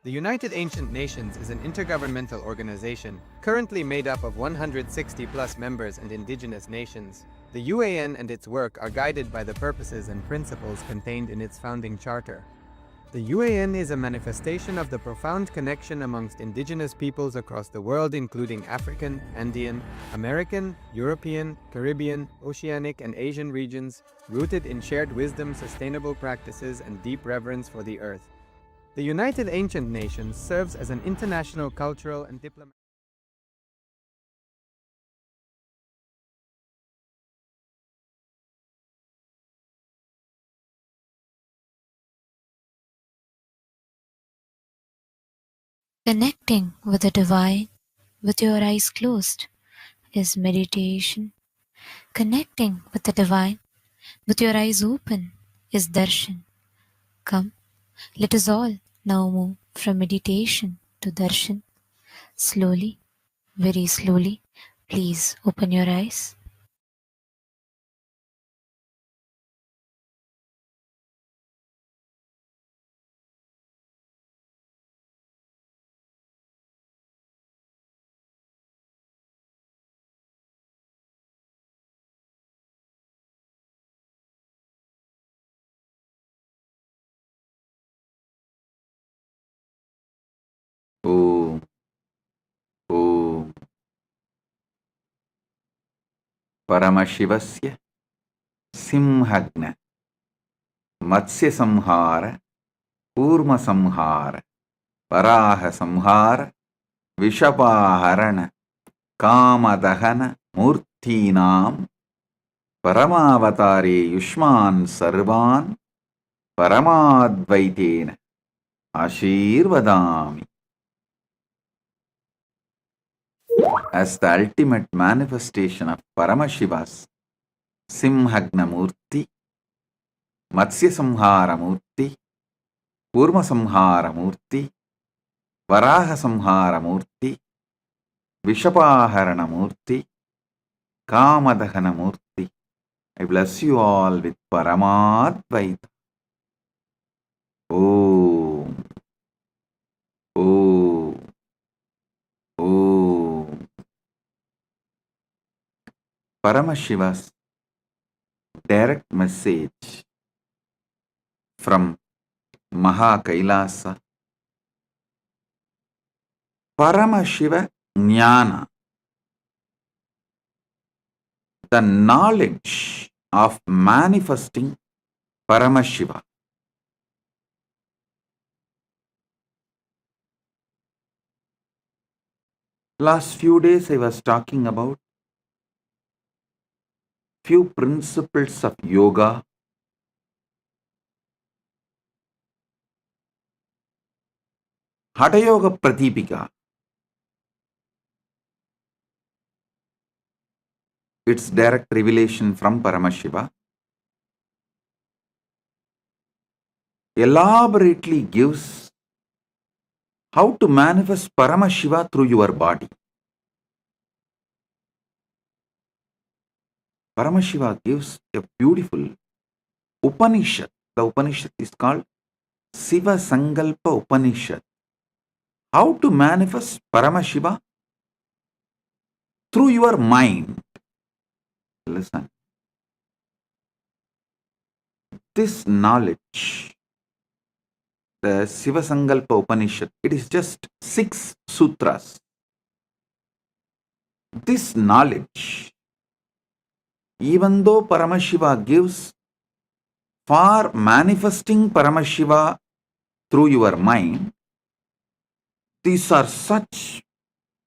The United Ancient Nations is an intergovernmental organization currently made up of 160 plus members and indigenous nations. The UAN and its work are guided by the purposes and principles contained in its founding charter. The UAN is a manifestation of the profound connection amongst indigenous peoples across the world, including African, Andean, American, European, Caribbean, Oceanic, and Asian regions, rooted in shared wisdom, sustainable practices, and deep reverence for the earth. The United Ancient Nations serves as an international cultural and diplomatic Connecting with the divine with your eyes closed is meditation. Connecting with the divine with your eyes open is darshan. Come, let us all now move from meditation to darshan. Slowly, very slowly, please open your eyes. Om, Om. Paramashivasya Simhagna Matsya Samhara Kurma Samhara Paraha Samhara Vishapaharana Kamadahana Murtinam Paramavatare Yushman Sarvan Paramadvaitena Ashirvadami. As the ultimate manifestation of Paramashiva's Simhagna Murti, Matsya Samhara Murti, Kurma Samhara Murti, Varaha Samhara Murti, Vishapaharana Murti, Kamadahana Murti, I bless you all with Paramadvaita. Om, Om, Om. Paramashiva's direct message from Maha Kailasa. Paramashiva Jnana, the knowledge of manifesting Paramashiva. Last few days I was talking about few principles of yoga, Hatha Yoga Pratipika. It's direct revelation from Paramashiva. Elaborately gives how to manifest Paramashiva through your body. Paramashiva gives a beautiful Upanishad. The Upanishad is called Siva Sankalpa Upanishad. How to manifest Paramashiva through your mind. Listen. This knowledge, the Siva Sankalpa Upanishad, it is just 6 sutras. This knowledge, even though Paramashiva gives for manifesting Paramashiva through your mind, these are such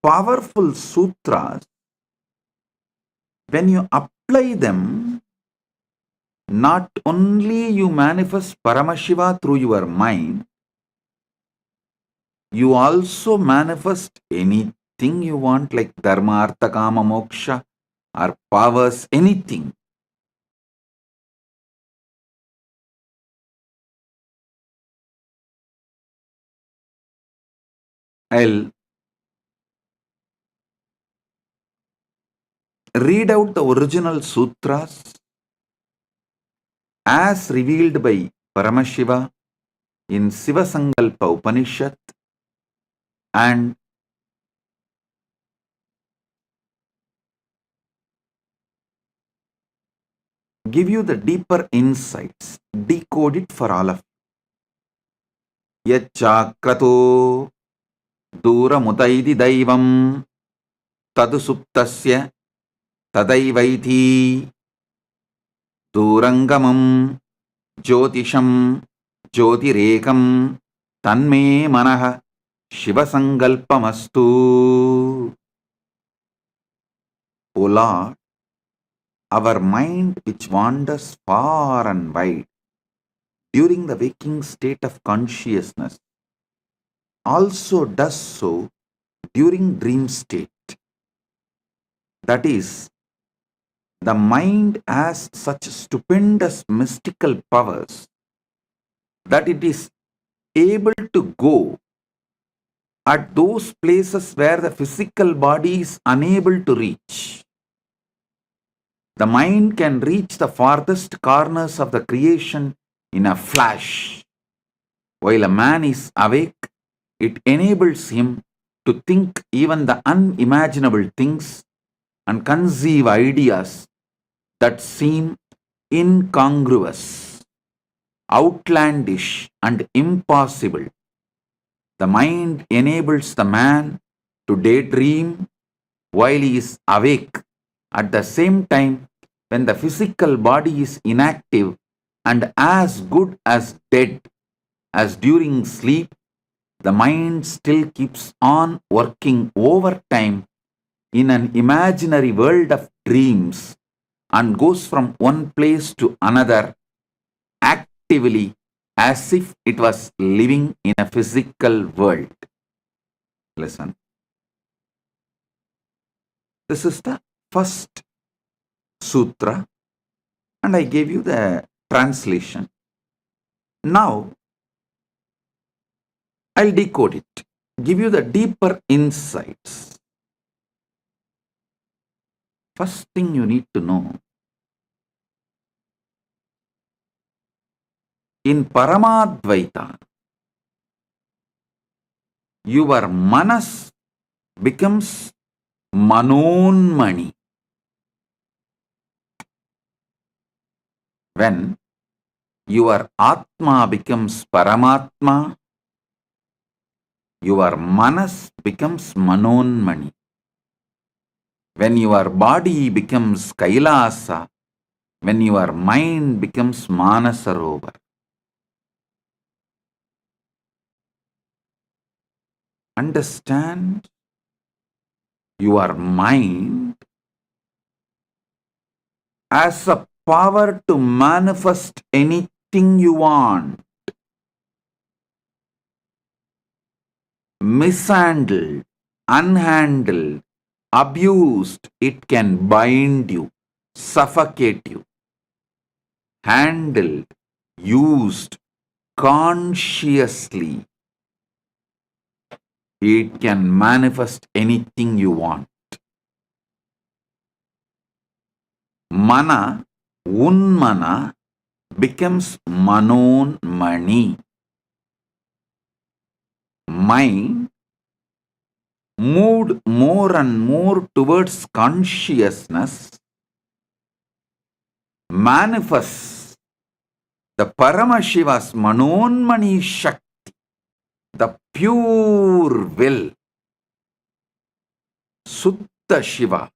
powerful sutras. When you apply them, not only you manifest Paramashiva through your mind, you also manifest anything you want, like Dharma, Artha, Kama, Moksha, or powers, anything. I'll read out the original sutras as revealed by Paramashiva in Siva Sankalpa Upanishad and give you the deeper insights, decode it for all of you. Yachakrato duramutaidi daivam tadu suptasya tadaivaiti durangamam jyotisham jyotirekam tanme manah shivasangalpamastu. O Lord, our mind which wanders far and wide during the waking state of consciousness also does so during dream state. That is, the mind has such stupendous mystical powers that it is able to go at those places where the physical body is unable to reach. The mind can reach the farthest corners of the creation in a flash. While a man is awake, it enables him to think even the unimaginable things and conceive ideas that seem incongruous, outlandish, and impossible. The mind enables the man to daydream while he is awake. At the same time, when the physical body is inactive and as good as dead as during sleep, the mind still keeps on working overtime in an imaginary world of dreams and goes from one place to another actively as if it was living in a physical world. Listen. This is the first sutra, and I gave you the translation. Now, I'll decode it, give you the deeper insights. First thing you need to know, in Paramadvaita, your manas becomes manonmani. When your Atma becomes Paramatma, your manas becomes manonmani. When your body becomes Kailasa, when your mind becomes Manasarovar. Understand, your mind has a power to manifest anything you want. Mishandled, unhandled, abused, it can bind you, suffocate you. Handled, used consciously, it can manifest anything you want. Mana, unmana, becomes manonmani. Mind moved more and more towards consciousness manifests the Paramashiva's manonmani Shakti, the pure will. Sutta Shiva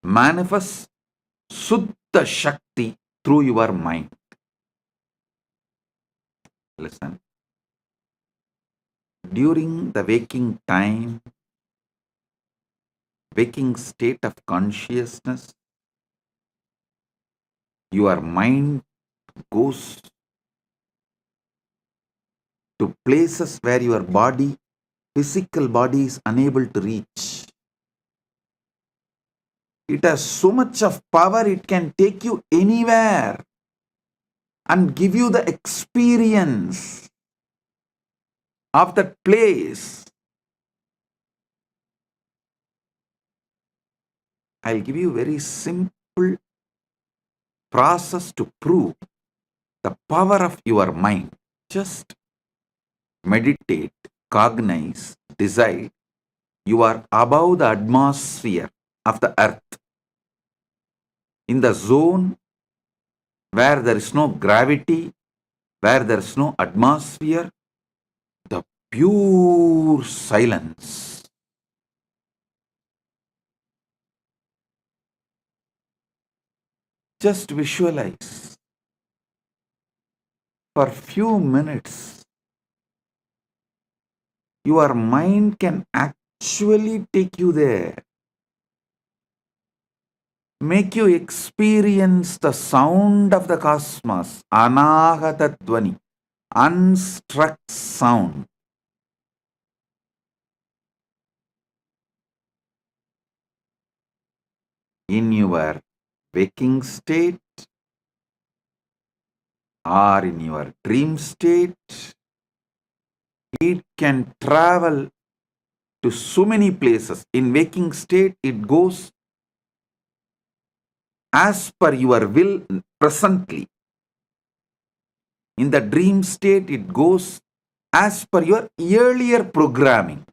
manifests Sutta Shakti through your mind. Listen. During the waking time, waking state of consciousness, your mind goes to places where your body, physical body, is unable to reach. It has so much of power, it can take you anywhere and give you the experience of that place. I'll give you a very simple process to prove the power of your mind. Just meditate, cognize, decide you are above the atmosphere of the earth, in the zone where there is no gravity, where there is no atmosphere, the pure silence. Just visualize for few minutes. Your mind can actually take you there, make you experience the sound of the cosmos, anahata dvani, unstruck sound. In your waking state or in your dream state, it can travel to so many places. In waking state, it goes as per your will presently. In the dream state, it goes as per your earlier programming.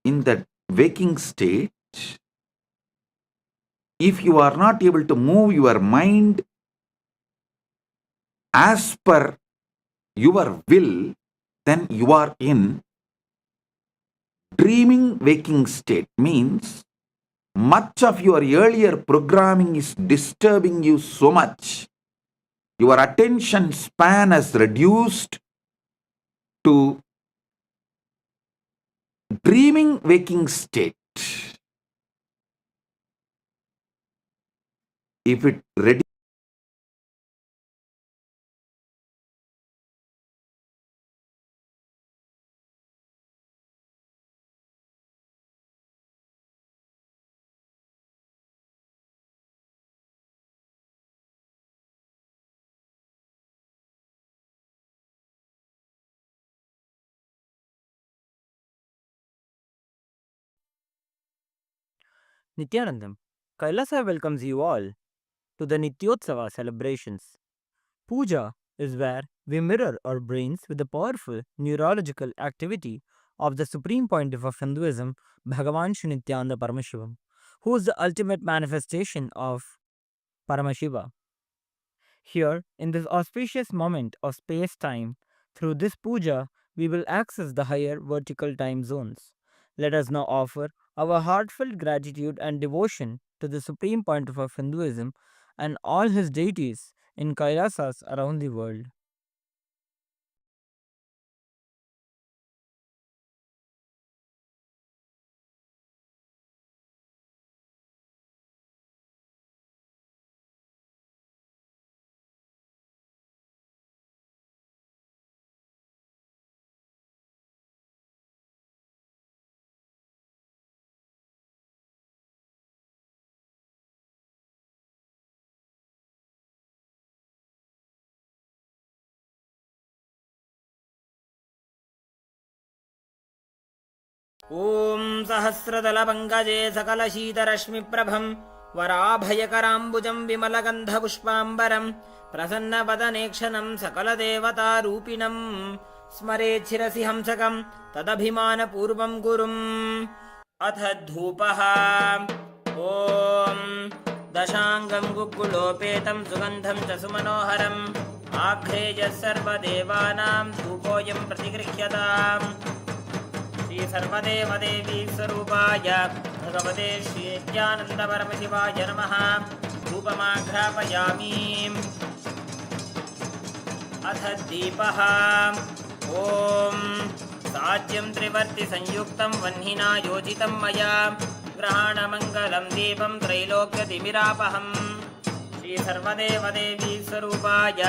In the waking state, if you are not able to move your mind as per your will, then you are in dreaming waking state. Means much of your earlier programming is disturbing you so much. Your attention span has reduced to dreaming waking state. If it reduces, Nithyanandam, Kailasa welcomes you all to the Nityotsava celebrations. Puja is where we mirror our brains with the powerful neurological activity of the Supreme Pontiff of Hinduism, Bhagavan Sri Nityananda Paramashivamam, who is the ultimate manifestation of Paramashiva. Here, in this auspicious moment of space-time, through this puja, we will access the higher vertical time zones. Let us now offer our heartfelt gratitude and devotion to the Supreme Pontiff of Hinduism and all his deities in Kailasas around the world. ॐ सहस्रदलपङ्कजे सकलशीतरश्मिप्रभं वराभयकराम्बुजं विमलगन्धपुष्पाम्बरं प्रसन्नवदनेक्षणं सकलदेवतारूपिणं स्मरेच्छिरसि हंसकं तदभिमानपूर्वं गुरुम् अथ धूपः ॐ दशाङ्गं गुग्गुलोपेतं सुगन्धं च सुमनोहरम् आघ्रेयः सर्वदेवानां धूपोऽयं प्रतिगृह्यताम् श्री सर्वदेवदेवी स्वरूपाय भगवते श्री नित्यानंद परमशिवाय नमः। धूपमाघ्रापयामि। अथ दीपः ॐ साज्यं त्रिवर्ति संयुक्तं वह्निना योजितं मया ग्रहाणमङ्गलं दीपं त्रैलोक्यतिमिरापहम् श्री सर्वदेवदेवी स्वरूपाय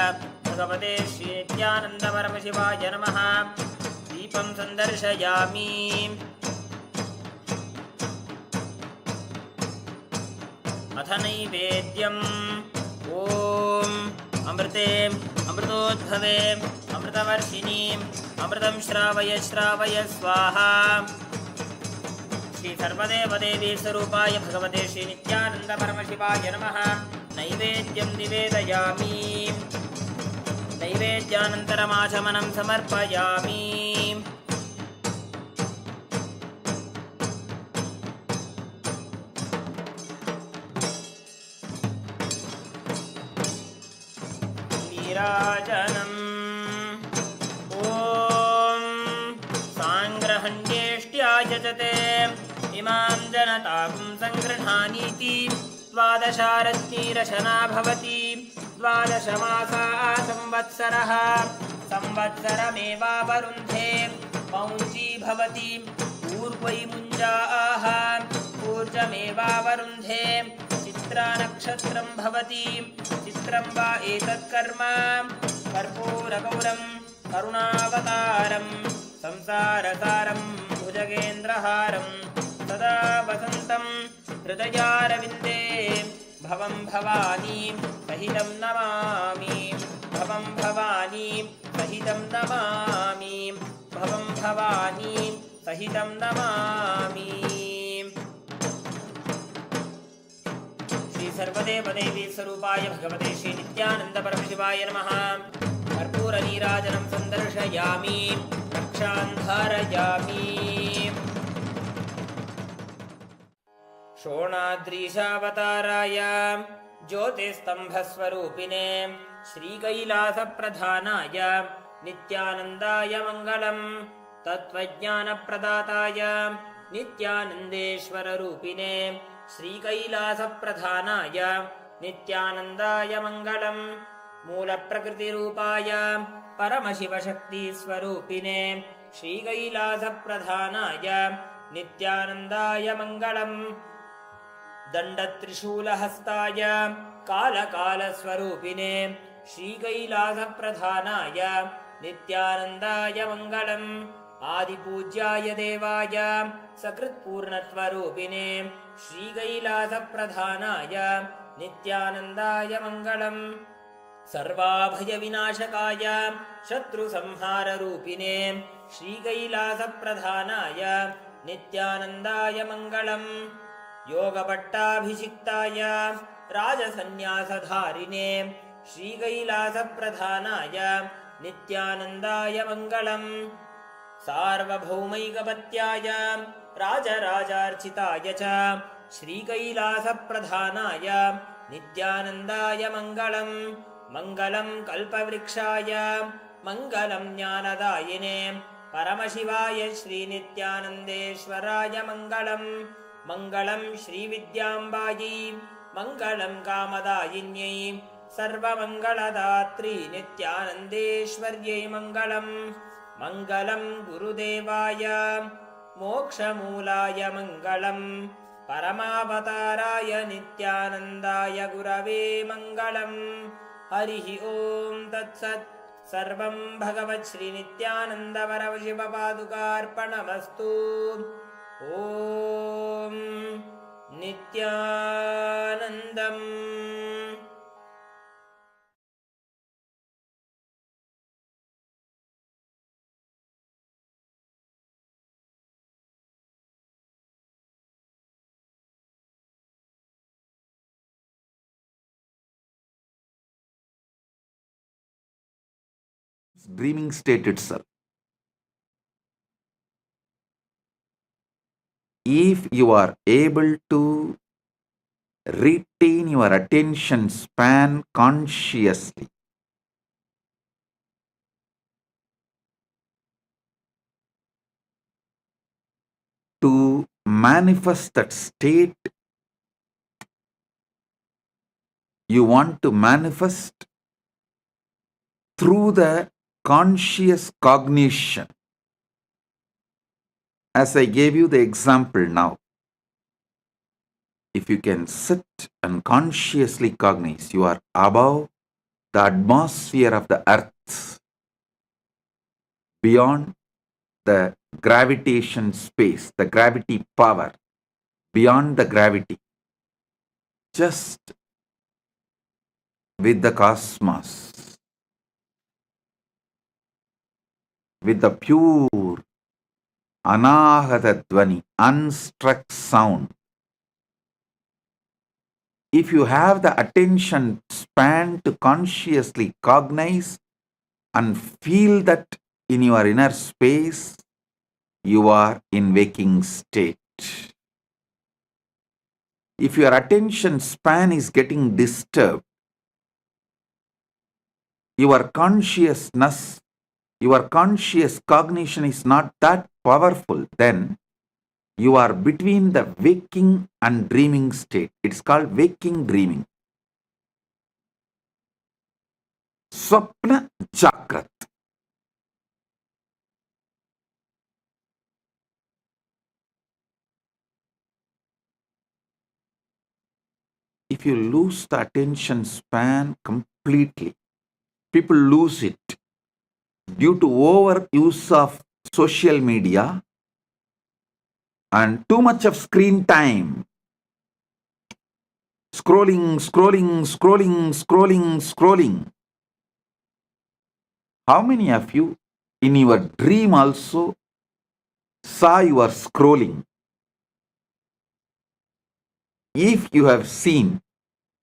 भगवते श्री नित्यानंद परमशिवाय नमः। दीपं संदर्शयामि। अथ नैवेद्यम् ॐ अमृते अमृतोद्भवे अमृतवर्षिणीम् अमृतं श्रावय श्रावय स्वाहा। श्री सर्वदेवदेवी स्वरूपाय भगवते श्री नित्यानंद परमशिवाय नमः। नैवेद्यं निवेदयामि। नैवेद्यानन्तरमाचमनं समर्पयामि। नीराजनम् ॐ साङ्ग्रहण्येष्ट्या यजते इमां जनतां सङ्गृह्णानीति द्वादशारत्नीरशना भवति द्वादशमासा संवत्सरः संवत्सरमेवावरुन्धे पौंजी भवति पूर्वै मुञ्जाः ऊर्जमेवावरुन्धे चित्रानक्षत्रं भवति चित्रं वा एतत्कर्म कर्पूरगौरं करुणावतारं संसारसारं भुजगेन्द्रहारं सदा वसन्तं हृदयारविन्दे भवं भवानी सहितं नमामि भवं भवानी सहितं नमामि भवं भवानी सहितं नमामि श्री सर्वदेवदेवी स्वरूपाय भगवते श्री नित्यानंद परमशिवाय नमः कर्पूरनीराजनं सन्दर्शयामि रक्षां धारयामि शोणाद्रीशावताराय ज्योतिस्तंभस्वरूपिणे श्रीकैलासप्रधानाय नित्यानन्दाय मङ्गलम् तत्त्वज्ञानप्रदाताय नित्यानन्देश्वररूपिणे श्रीकैलासप्रधानाय नित्यानन्दाय मङ्गलम् मूलप्रकृतिरूपाय परमशिवशक्तिस्वरूपिणे श्रीकैलासप्रधानाय नित्यानन्दाय मङ्गलम् दण्डत्रिशूलहस्ताय कालकालस्वरूपिणे श्रीकैलासप्रधानाय नित्यानन्दाय मङ्गलम् आदिपूज्याय देवाय सकृत्पूर्णत्वरूपिणे श्रीकैलासप्रधानाय नित्यानन्दाय मङ्गलम् सर्वाभयविनाशकाय शत्रुसंहाररूपिणे श्रीकैलासप्रधानाय नित्यानन्दाय मङ्गलम् योगपट्टाभिषिक्ताय राजसन्न्यासधारिणे श्रीकैलासप्रधानाय नित्यानन्दाय मङ्गलम् सार्वभौमैकपत्याय राजराजार्चिताय च श्रीकैलासप्रधानाय नित्यानन्दाय मङ्गलम् मङ्गलं कल्पवृक्षाय मङ्गलं ज्ञानदायिने परमशिवाय श्रीनित्यानन्देश्वराय मङ्गलम् मङ्गलं श्रीविद्याम्बायै मङ्गलं कामदायिन्यै सर्वमङ्गलदात्री नित्यानन्देश्वर्यै मङ्गलम् मङ्गलं गुरुदेवाय मोक्षमूलाय मङ्गलम् परमावताराय नित्यानन्दाय गुरवे मङ्गलम् हरिः ॐ तत्सत् सर्वं भगवत् श्रीनित्यानन्दपरमशिवपादुकार्पणमस्तु ॐ नित्यानन्दम् dreaming state itself. If you are able to retain your attention span consciously, to manifest that state you want to manifest through the conscious cognition. As I gave you the example now, if you can sit and consciously cognize, you are above the atmosphere of the earth, beyond the gravitation space, the gravity power, beyond the gravity, just with the cosmos, with the pure anahata dvani, unstruck sound. If you have the attention span to consciously cognize and feel that in your inner space, you are in waking state. If your attention span is getting disturbed, your consciousness, your conscious cognition is not that powerful, then you are between the waking and dreaming state. It's called waking dreaming. Swapna Jagrat. If you lose the attention span completely, people lose it due to overuse of social media and too much of screen time. Scrolling, scrolling, scrolling, scrolling, scrolling. How many of you in your dream also saw you are scrolling? If you have seen,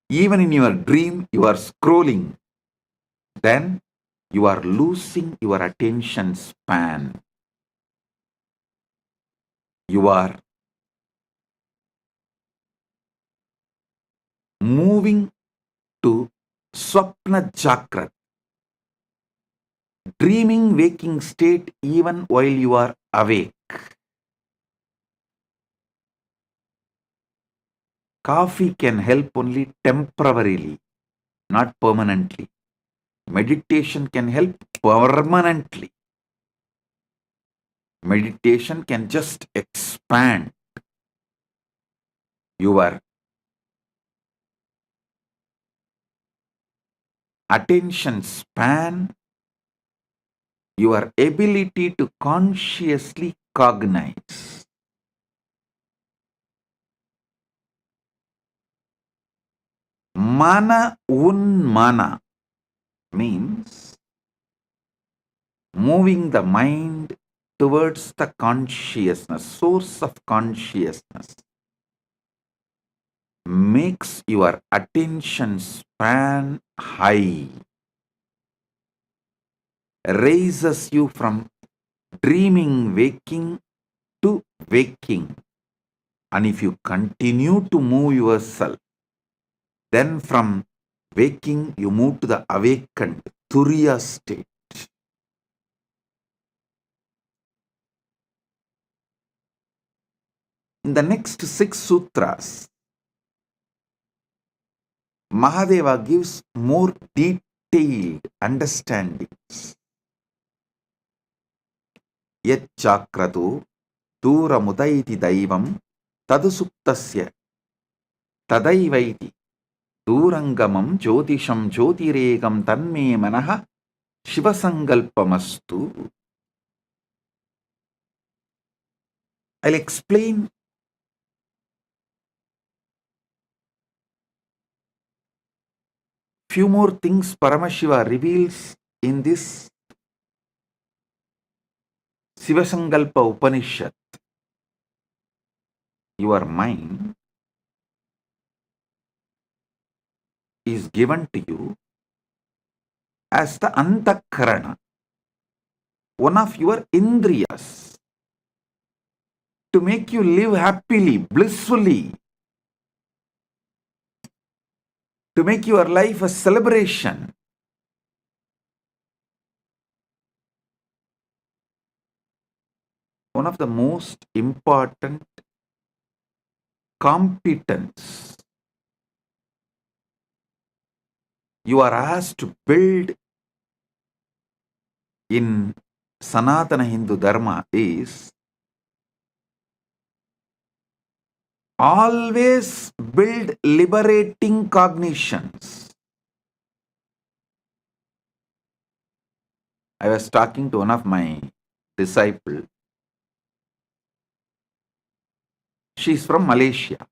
even in your dream, you are scrolling, then you are losing your attention span. You are moving to Swapna Jagrat, dreaming waking state even while you are awake. Coffee can help only temporarily, not permanently. Meditation can help permanently. Meditation can just expand your attention span, your ability to consciously cognize. Mana unmana means moving the mind towards the consciousness, source of consciousness, makes your attention span high, raises you from dreaming waking to waking. And if you continue to move yourself, then from waking you move to the awakened Turiya state. In the next 6 sutras, Mahadeva gives more detailed understandings. Yat chakratu duramudaiti daivam tadusuptasya tadaivaiti durangamam jyotisham jyotiregam tanme manaha shivasangalpamastu. I'll explain few more things Paramashiva reveals in this Sivasangalpa Upanishad. Your mind is given to you as the Antakarana, one of your Indriyas, to make you live happily, blissfully, to make your life a celebration. One of the most important competence you are asked to build in Sanatana Hindu Dharma is always build liberating cognitions. I was talking to one of my disciples. She's from Malaysia.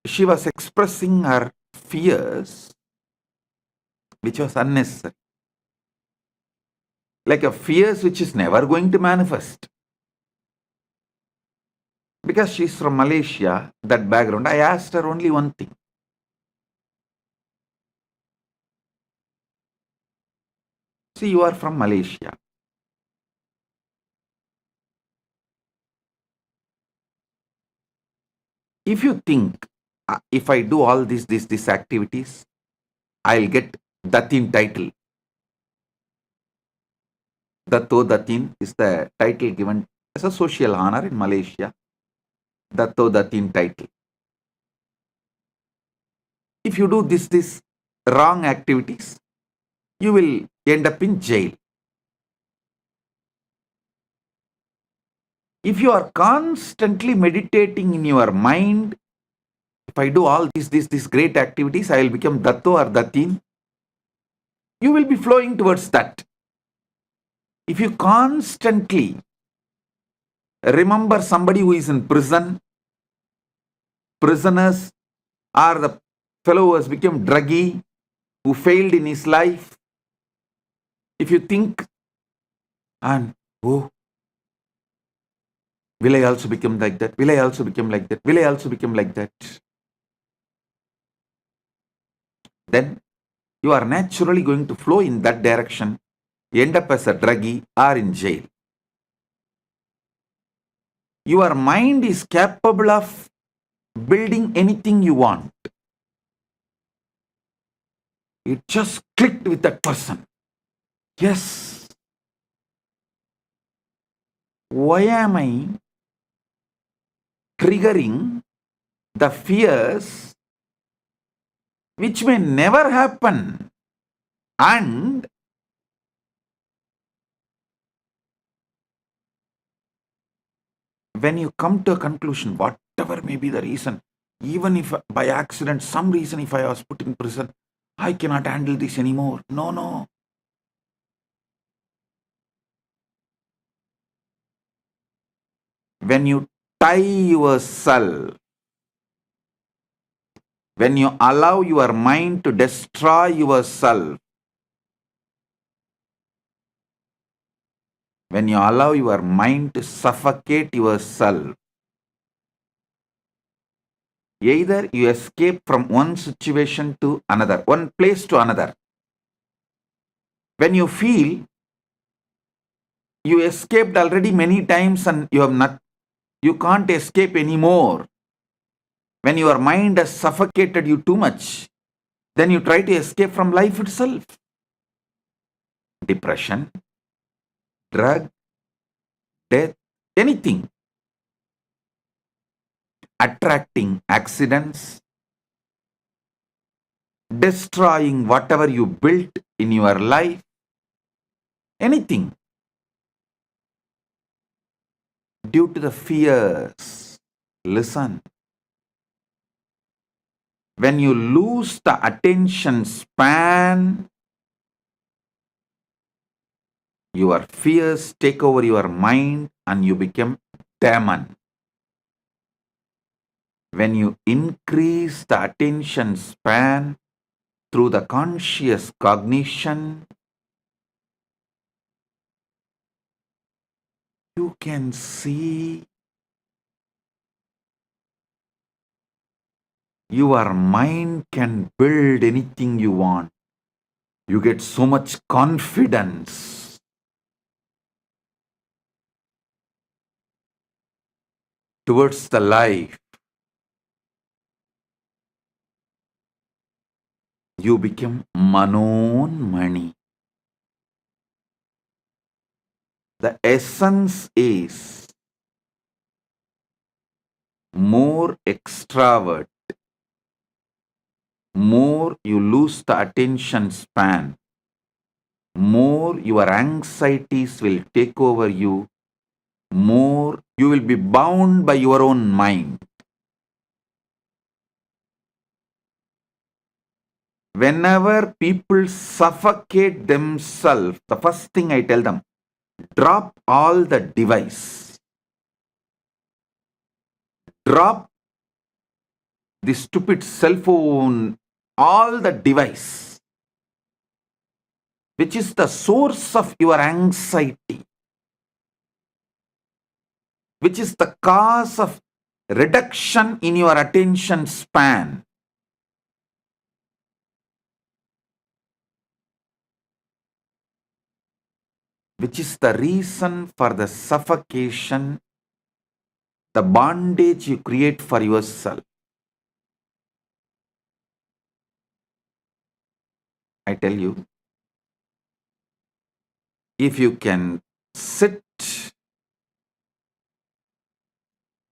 She was expressing her fears, which was unnecessary. Like a fears which is never going to manifest. Because she's from Malaysia, that background, I asked her only one thing. See, you are from Malaysia. If you think if I do all these activities, I'll get Datin title. Datto Datin is the title given as a social honor in Malaysia. Datto Datin title. If you do this wrong activities, you will end up in jail. If you are constantly meditating in your mind, if I do all these great activities, I will become Datto or Datin. You will be flowing towards that. If you constantly remember somebody who is in prison, prisoners, or the fellow who has become druggy, who failed in his life, if you think, and oh, will I also become like that? Will I also become like that? Will I also become like that? Then you are naturally going to flow in that direction, end up as a druggie or in jail. Your mind is capable of building anything you want. It just clicked with that person. Yes. Why am I triggering the fears which may never happen? And when you come to a conclusion, whatever may be the reason, even if by accident, some reason, if I was put in prison, I cannot handle this anymore. No. When you tie yourself, when you allow your mind to destroy yourself, when you allow your mind to suffocate yourself, either you escape from one situation to another, one place to another. When you feel you escaped already many times and you can't escape anymore, when your mind has suffocated you too much, then you try to escape from life itself. Depression, drug, death, anything. Attracting accidents, destroying whatever you built in your life, anything. Due to the fears. Listen. When you lose the attention span, your fears take over your mind and you become demon. When you increase the attention span through the conscious cognition, you can see your mind can build anything you want. You get so much confidence. Towards the life. You become Manon Mani. The essence is more extravert, more you lose the attention span, more your anxieties will take over you, more you will be bound by your own mind. Whenever people suffocate themselves, the first thing I tell them, drop all the device. Drop the stupid cell phone, all the device, which is the source of your anxiety, which is the cause of reduction in your attention span. Which is the reason for the suffocation, the bondage you create for yourself. I tell you, if you can sit,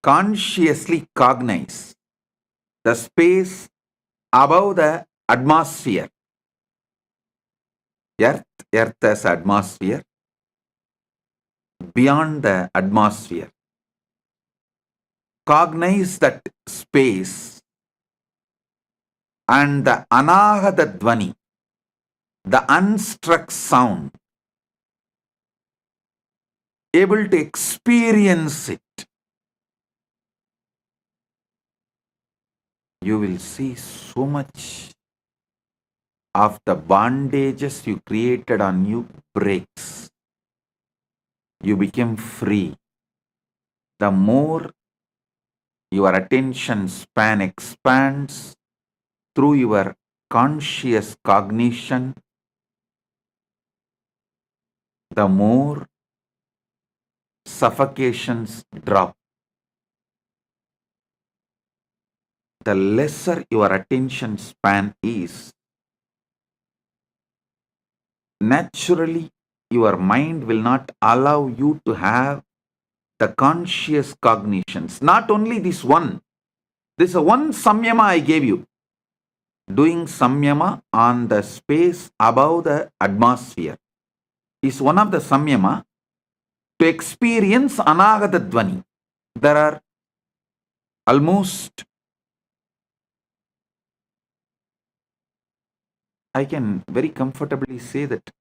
consciously cognize the space above the atmosphere, earth as atmosphere, beyond the atmosphere, cognize that space and the anahata dvani, the unstruck sound, able to experience it, you will see so much of the bondages you created on you breaks. You become free. The more your attention span expands through your conscious cognition, the more suffocations drop. The lesser your attention span is, naturally your mind will not allow you to have the conscious cognitions. Not only this one. This is one samyama I gave you. Doing samyama on the space above the atmosphere is one of the samyama to experience anagata dvani. There are almost, I can very comfortably say that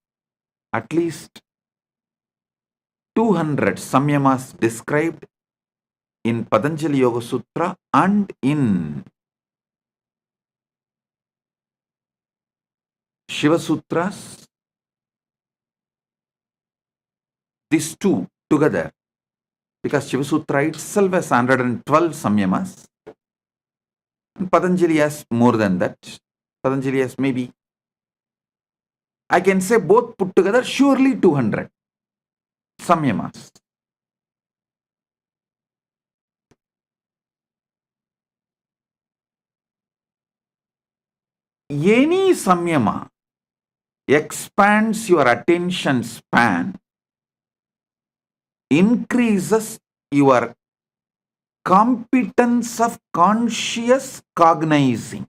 at least 200 samyamas described in Patanjali Yoga Sutra and in Shiva Sutras. These two together, because Shiva Sutra itself has 112 samyamas, and Patanjali has more than that. Patanjali has maybe, I can say both put together, surely 200 samyamas. Any samyama expands your attention span, increases your competence of conscious cognizing.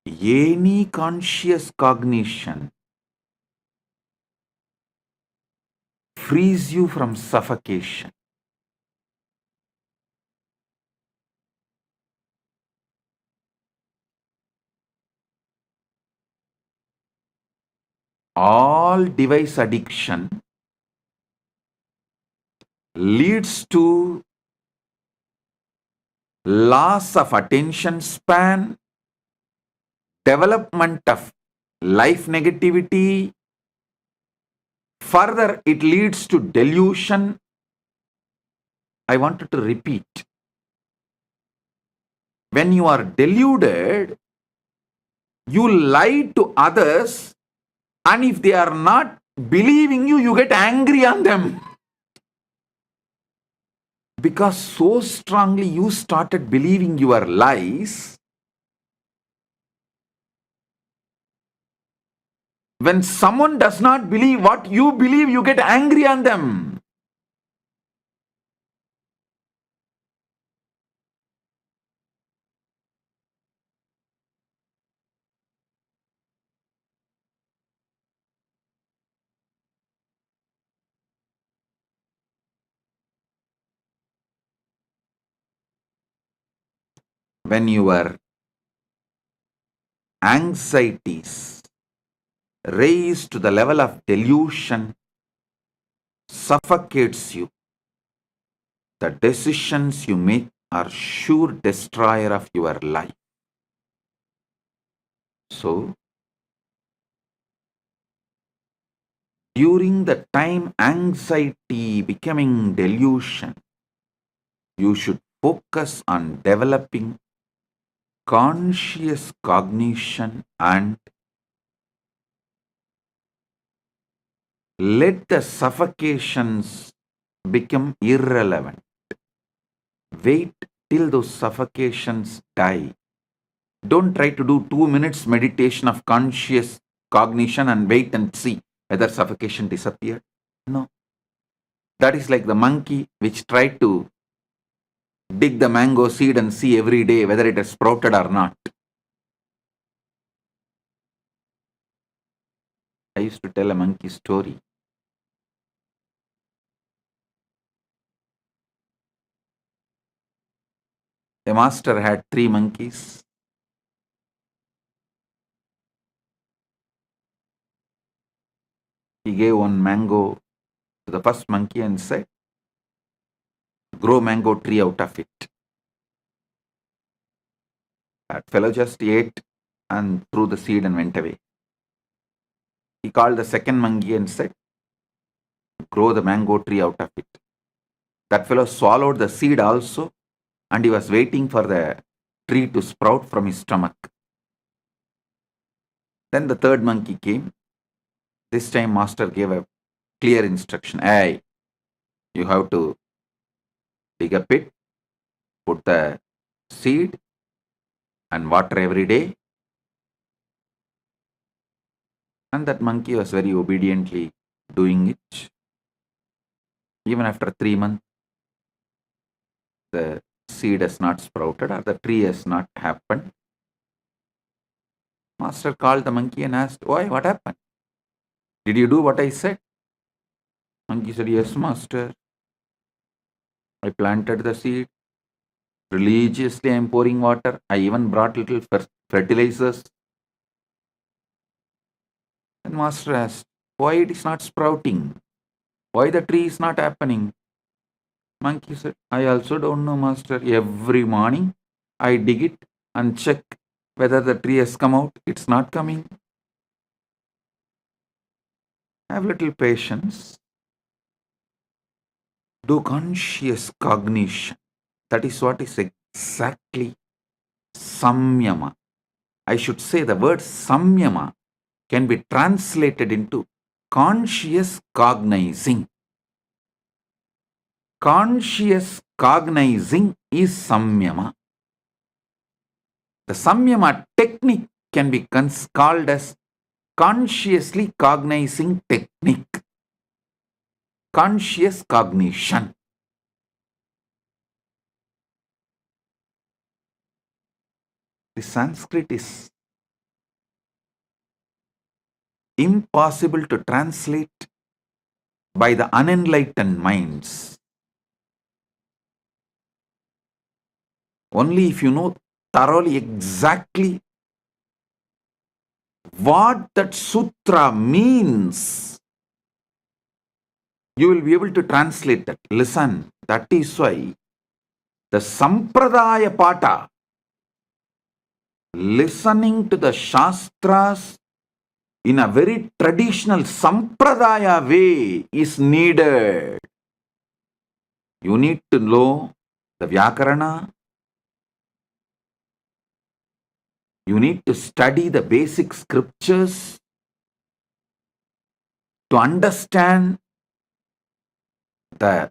Any conscious cognition frees you from suffocation. All device addiction leads to loss of attention span, development of life negativity. Further, it leads to delusion. I wanted to repeat. When you are deluded, you lie to others, and if they are not believing you, you get angry on them. Because so strongly you started believing your lies, when someone does not believe what you believe, you get angry on them. When your anxieties raise to the level of delusion, suffocates you, the decisions you make are sure destroyer of your life. So, during the time anxiety becoming delusion, you should focus on developing conscious cognition and let the suffocations become irrelevant. Wait till those suffocations die. Don't try to do 2 minutes meditation of conscious cognition and wait and see whether suffocation disappeared. No. That is like the monkey which tried to dig the mango seed and see every day whether it has sprouted or not. I used to tell a monkey story. The master had 3 monkeys. He gave one mango to the first monkey and said, grow mango tree out of it. That fellow just ate and threw the seed and went away. He called the second monkey and said, grow the mango tree out of it. That fellow swallowed the seed also, and he was waiting for the tree to sprout from his stomach. Then the third monkey came. This time master gave a clear instruction. Hey, you have to dig a pit, put the seed and water every day. And that monkey was very obediently doing it. Even after 3 months, the seed has not sprouted or the tree has not happened. Master called the monkey and asked, why, what happened? Did you do what I said? Monkey said, yes, master. I planted the seed. Religiously, I am pouring water. I even brought little fertilizers. And master asked, why it is not sprouting? Why the tree is not happening? Monkey said, I also don't know, master. Every morning, I dig it and check whether the tree has come out. It's not coming. Have little patience. Do conscious cognition. That is what is exactly Samyama. I should say the word Samyama can be translated into conscious cognizing. Conscious cognizing is Samyama. The Samyama technique can be called as consciously cognizing technique. Conscious cognition. The Sanskrit is impossible to translate by the unenlightened minds. Only if you know thoroughly exactly what that sutra means, you will be able to translate that. Listen, that is why the Sampradaya Pata, listening to the Shastras in a very traditional Sampradaya way is needed. You need to know the Vyakarana. You need to study the basic scriptures to understand the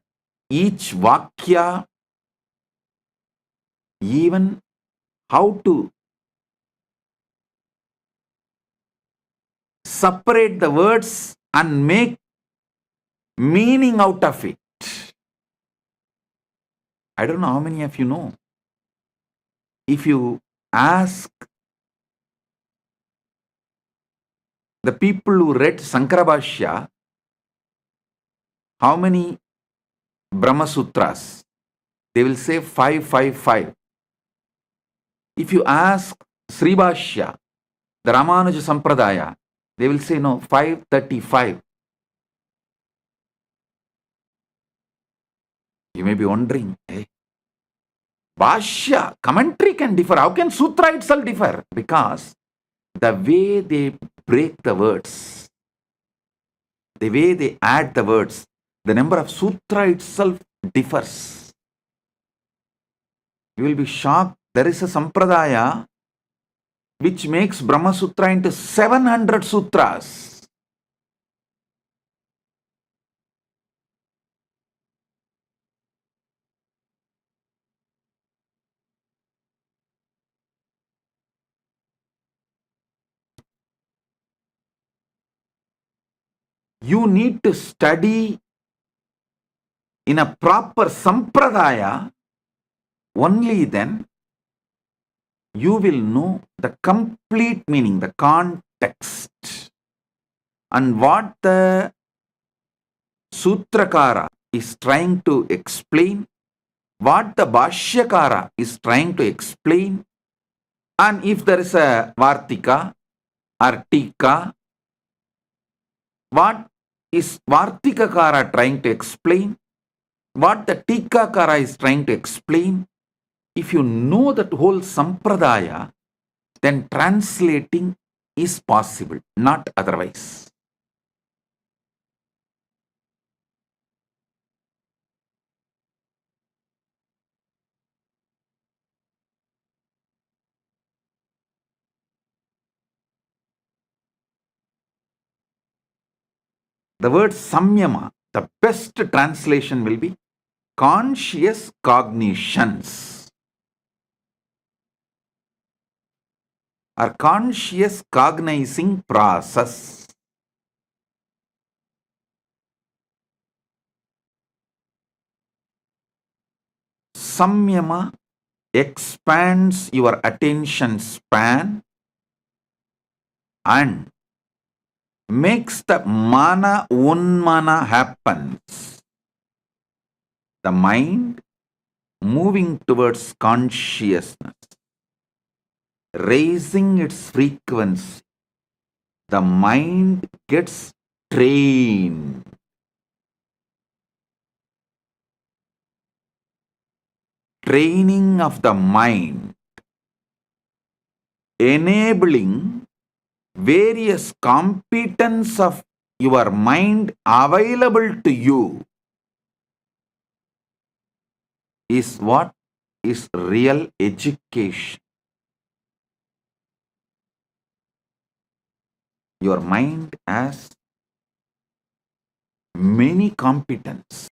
each Vakya, even how to separate the words and make meaning out of it. I don't know how many of you know. If you ask the people who read Sankarabhashya, how many Brahma Sutras, they will say 555. If you ask Sribhashya, the Ramanuja Sampradaya, they will say no, 535. You may be wondering, hey, Bhashya, commentary can differ. How can Sutra itself differ? Because the way they break the words, the way they add the words, the number of Sutra itself differs. You will be shocked. There is a Sampradaya which makes Brahma Sutra into 700 sutras. You need to study in a proper sampradaya. Only then you will know the complete meaning, the context, and what the Sutrakara is trying to explain, what the Bhashyakara is trying to explain, and if there is a Vartika or Tika, what is Vartikakara trying to explain, what the Tikakara is trying to explain. If you know that whole sampradaya, then translating is possible, not otherwise. The word Samyama, the best translation will be conscious cognitions or conscious cognizing process. Samyama expands your attention span and makes the mana unmana happens. The mind moving towards consciousness, raising its frequency. The mind gets trained. Training of the mind, enabling various competence of your mind available to you is what is real education. Your mind has many competence.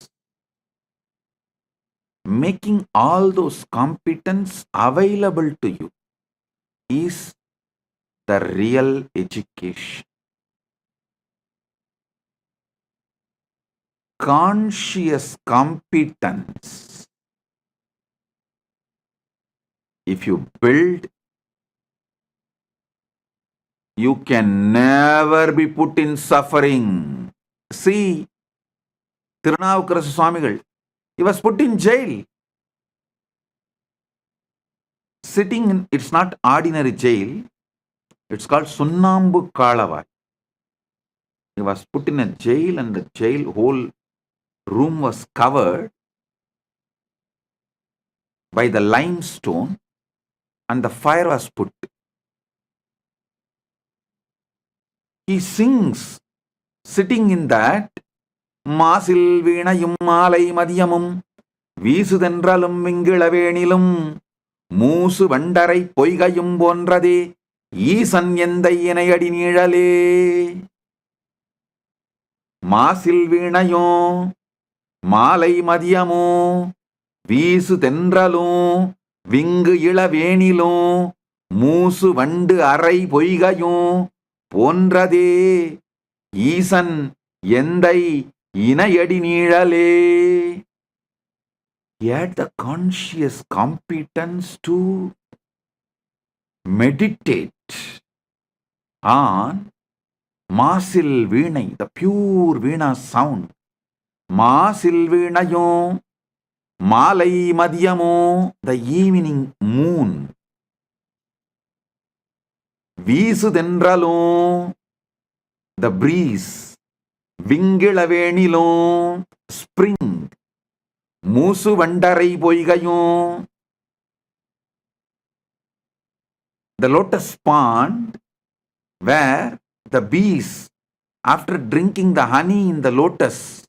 Making all those competence available to you is the real education. Conscious competence. If you build, you can never be put in suffering. See, Tirunavukarasa Swamigal, he was put in jail. Sitting in, it's not ordinary jail, it's called Sunnambu Kalavai. He was put in a jail and the jail whole room was covered by the limestone and the fire was put. He sings, sitting in that, Masil Veenayum Malai Madhyamum Veesudhendralum Vingilavenilum Moosu Vandarai Poigayum Bonrade Eesan Endai Enayadi Nizhale. Masil Veenayum Malai Madhyamum Veesudhendralum Vingilavenilum Moosu Vandu Arai Poigayum Bonrade Eesan Endai Inayadi Nizhale. He had the conscious competence to meditate on Masil Veenai, the pure Veena sound. Masil Veenayum Malai Madhyamo, the evening moon. Veesudhendralum, the breeze. Vingilavenilum, spring. Moosu Vandarai Poigayum, the lotus pond where the bees, after drinking the honey in the lotus,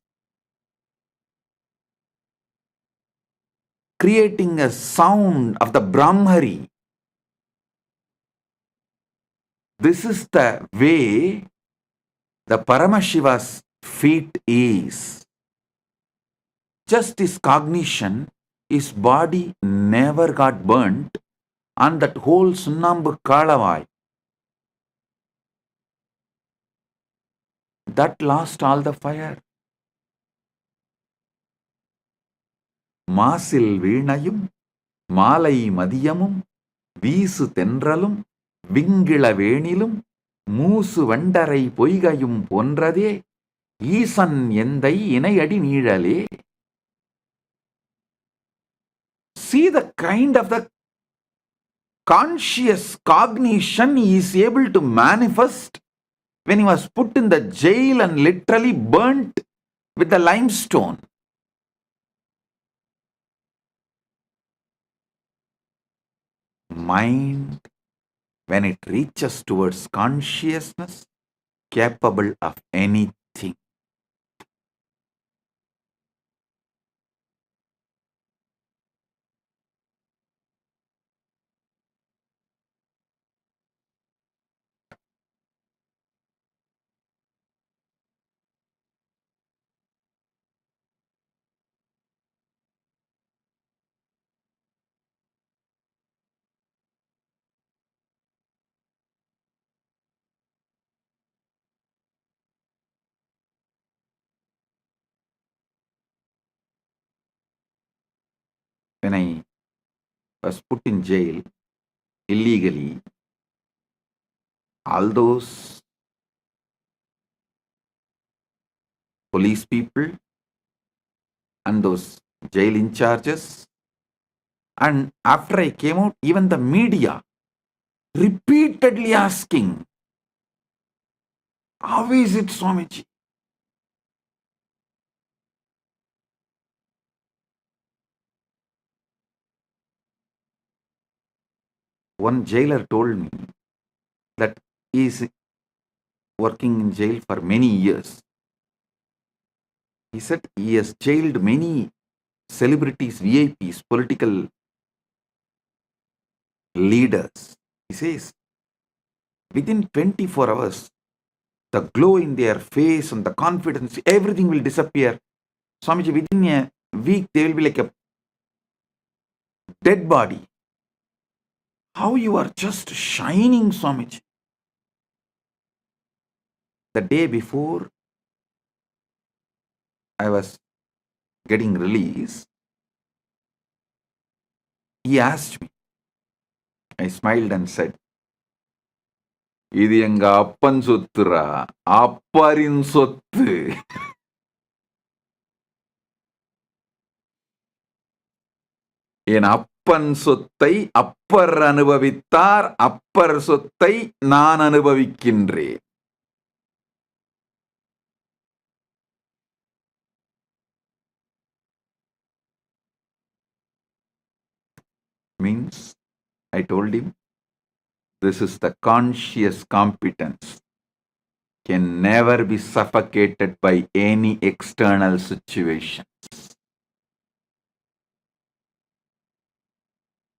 creating a sound of the Brahmari. This is the way the Paramashiva's feet is. Just his cognition, his body never got burnt, and that whole Sunnambu Kalavai, that lost all the fire. மாசில் வீணையும் மாலை மதியமும் வீசு தென்றலும் விங்கிள வேணிலும் மூசு வண்டரை பொய்கையும் போன்றதே ஈசன் எந்தை இணையடி நீழலே. See the kind of the conscious cognition he is able to manifest when he was put in the jail and literally burnt with the limestone. Mind, when it reaches towards consciousness, capable of anything. When I was put in jail illegally, all those police people and those jail in charges, and after I came out, even the media repeatedly asking, how is it, Swamiji? One jailer told me that he is working in jail for many years. He said he has jailed many celebrities, VIPs, political leaders. He says, within 24 hours, the glow in their face and the confidence, everything will disappear. Swamiji, within a week, they will be like a dead body. How you are just shining, Swamiji. The day before I was getting released, he asked me. I smiled and said, இது எங்க அப்பன் சொத்துரா, அப்பரின் சொத்து. என் அப்பன் சொத்தை அப்பர் அனுபவித்தார், அப்பர் சொத்தை நான் அனுபவிக்கின்றேன். Means, I told him, this is the conscious competence. Can never be suffocated by any external situations.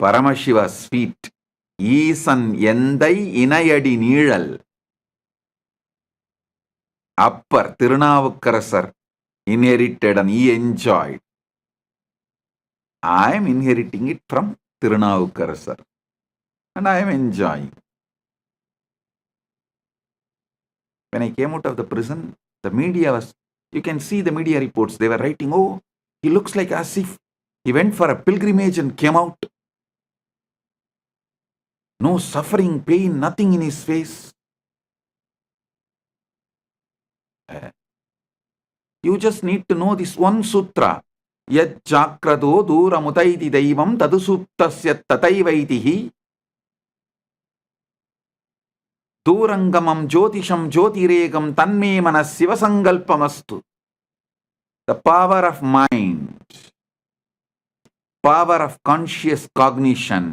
Paramashiva's feet, ஈசன் எந்தை இணையடி நீழல். Upper Thirunavukkarasar inherited and he enjoyed. I am inheriting it from Thirunavukkarasar and I am enjoying. When I came out of the prison, the media was, you can see the media reports, they were writing, oh, he looks like as if he went for a pilgrimage and came out. No suffering, pain, nothing in his face. You just need to know this one sutra. Yad chakrado duramutaiti daivam tadu suptasya tataivaitihi durangamam jyotisham jyotiregam tanme manasiva sangalpamastu. The power of mind, power of conscious cognition,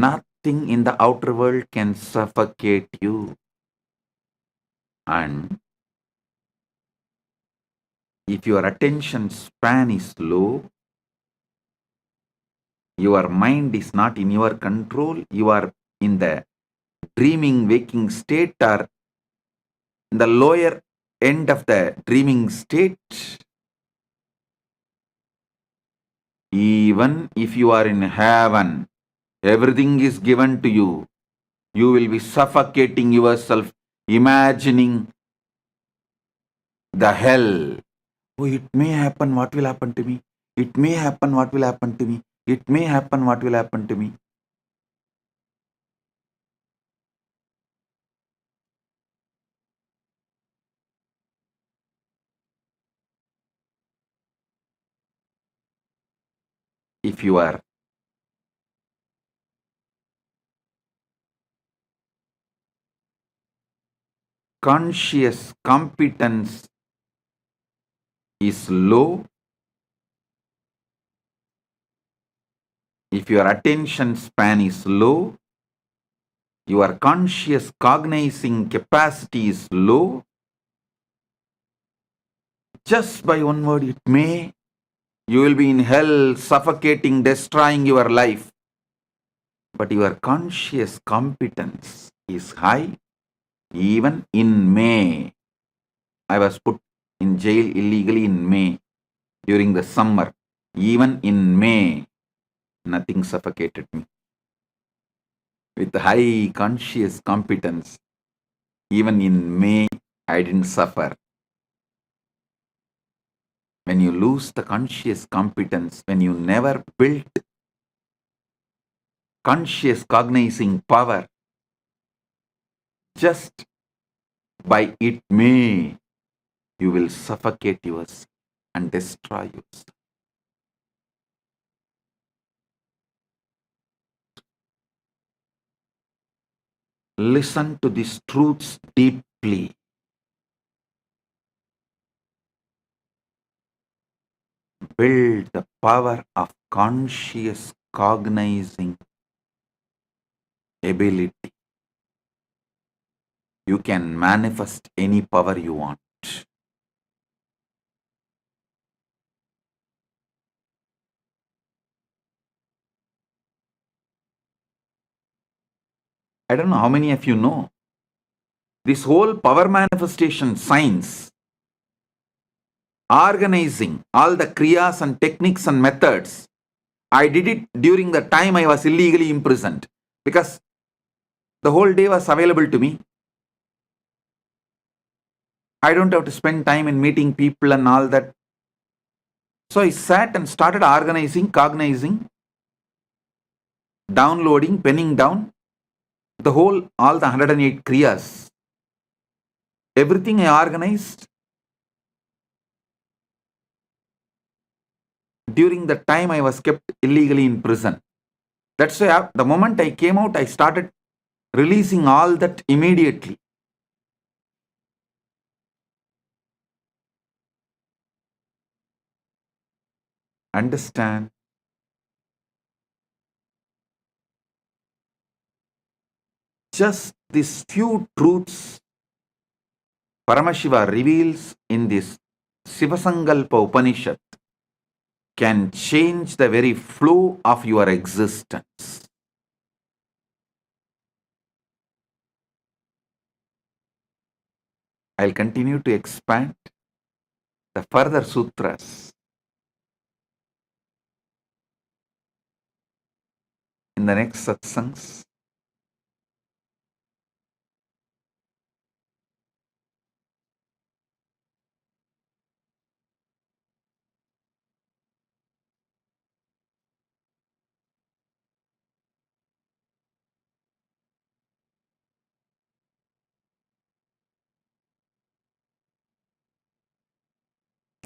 nothing in the outer world can suffocate you. And if your attention span is low, your mind is not in your control, you are in the dreaming waking state or in the lower end of the dreaming state, even if you are in heaven, everything is given to you, you will be suffocating yourself imagining the hell. Oh, it may happen, what will happen to me? It may happen, what will happen to me? It may happen, what will happen to me? If your conscious competence is low, if your attention span is low, your conscious cognizing capacity is low, just by one word, it may, you will be in hell, suffocating, destroying your life. But your conscious competence is high, even in May. I was put in jail illegally in May during the summer. Even in May, nothing suffocated me. With high conscious competence, even in May, I didn't suffer. When you lose the conscious competence, when you never built conscious cognizing power, just by it may, you will suffocate yourself and destroy yourself. Listen to these truths deeply. Build the power of conscious cognizing ability. You can manifest any power you want. I don't know how many of you know. This whole power manifestation science, organizing all the kriyas and techniques and methods, I did it during the time I was illegally imprisoned because the whole day was available to me. I don't have to spend time in meeting people and all that. So I sat and started organizing, cognizing, downloading, penning down all the 108 kriyas. Everything I organized during the time I was kept illegally in prison. That's why the moment I came out, I started releasing all that immediately. Understand? Just these few truths Paramashiva reveals in this Sivasankalpa Upanishad can change the very flow of your existence. I'll continue to expand the further sutras in the next satsangs.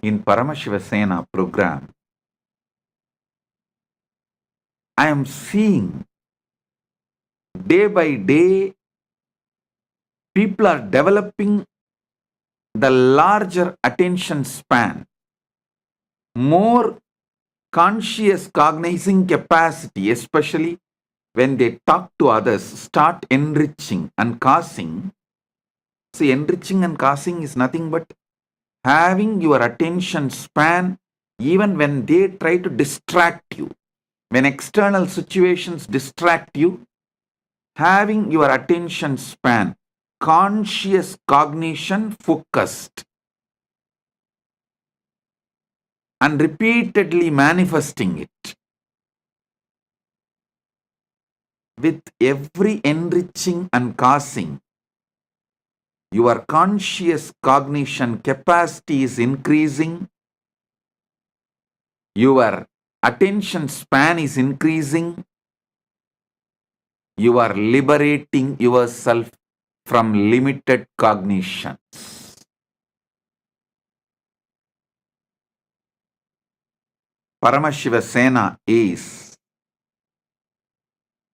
In Paramashiva Sena program, I am seeing day by day people are developing the larger attention span, more conscious cognizing capacity, especially when they talk to others, start enriching and causing. See, enriching and causing is nothing but having your attention span even when they try to distract you. When external situations distract you, having your attention span, conscious cognition focused, and repeatedly manifesting it. With every enriching and causing, your conscious cognition capacity is increasing, your attention span is increasing, you are liberating yourself from limited cognitions. Paramashiva Sena is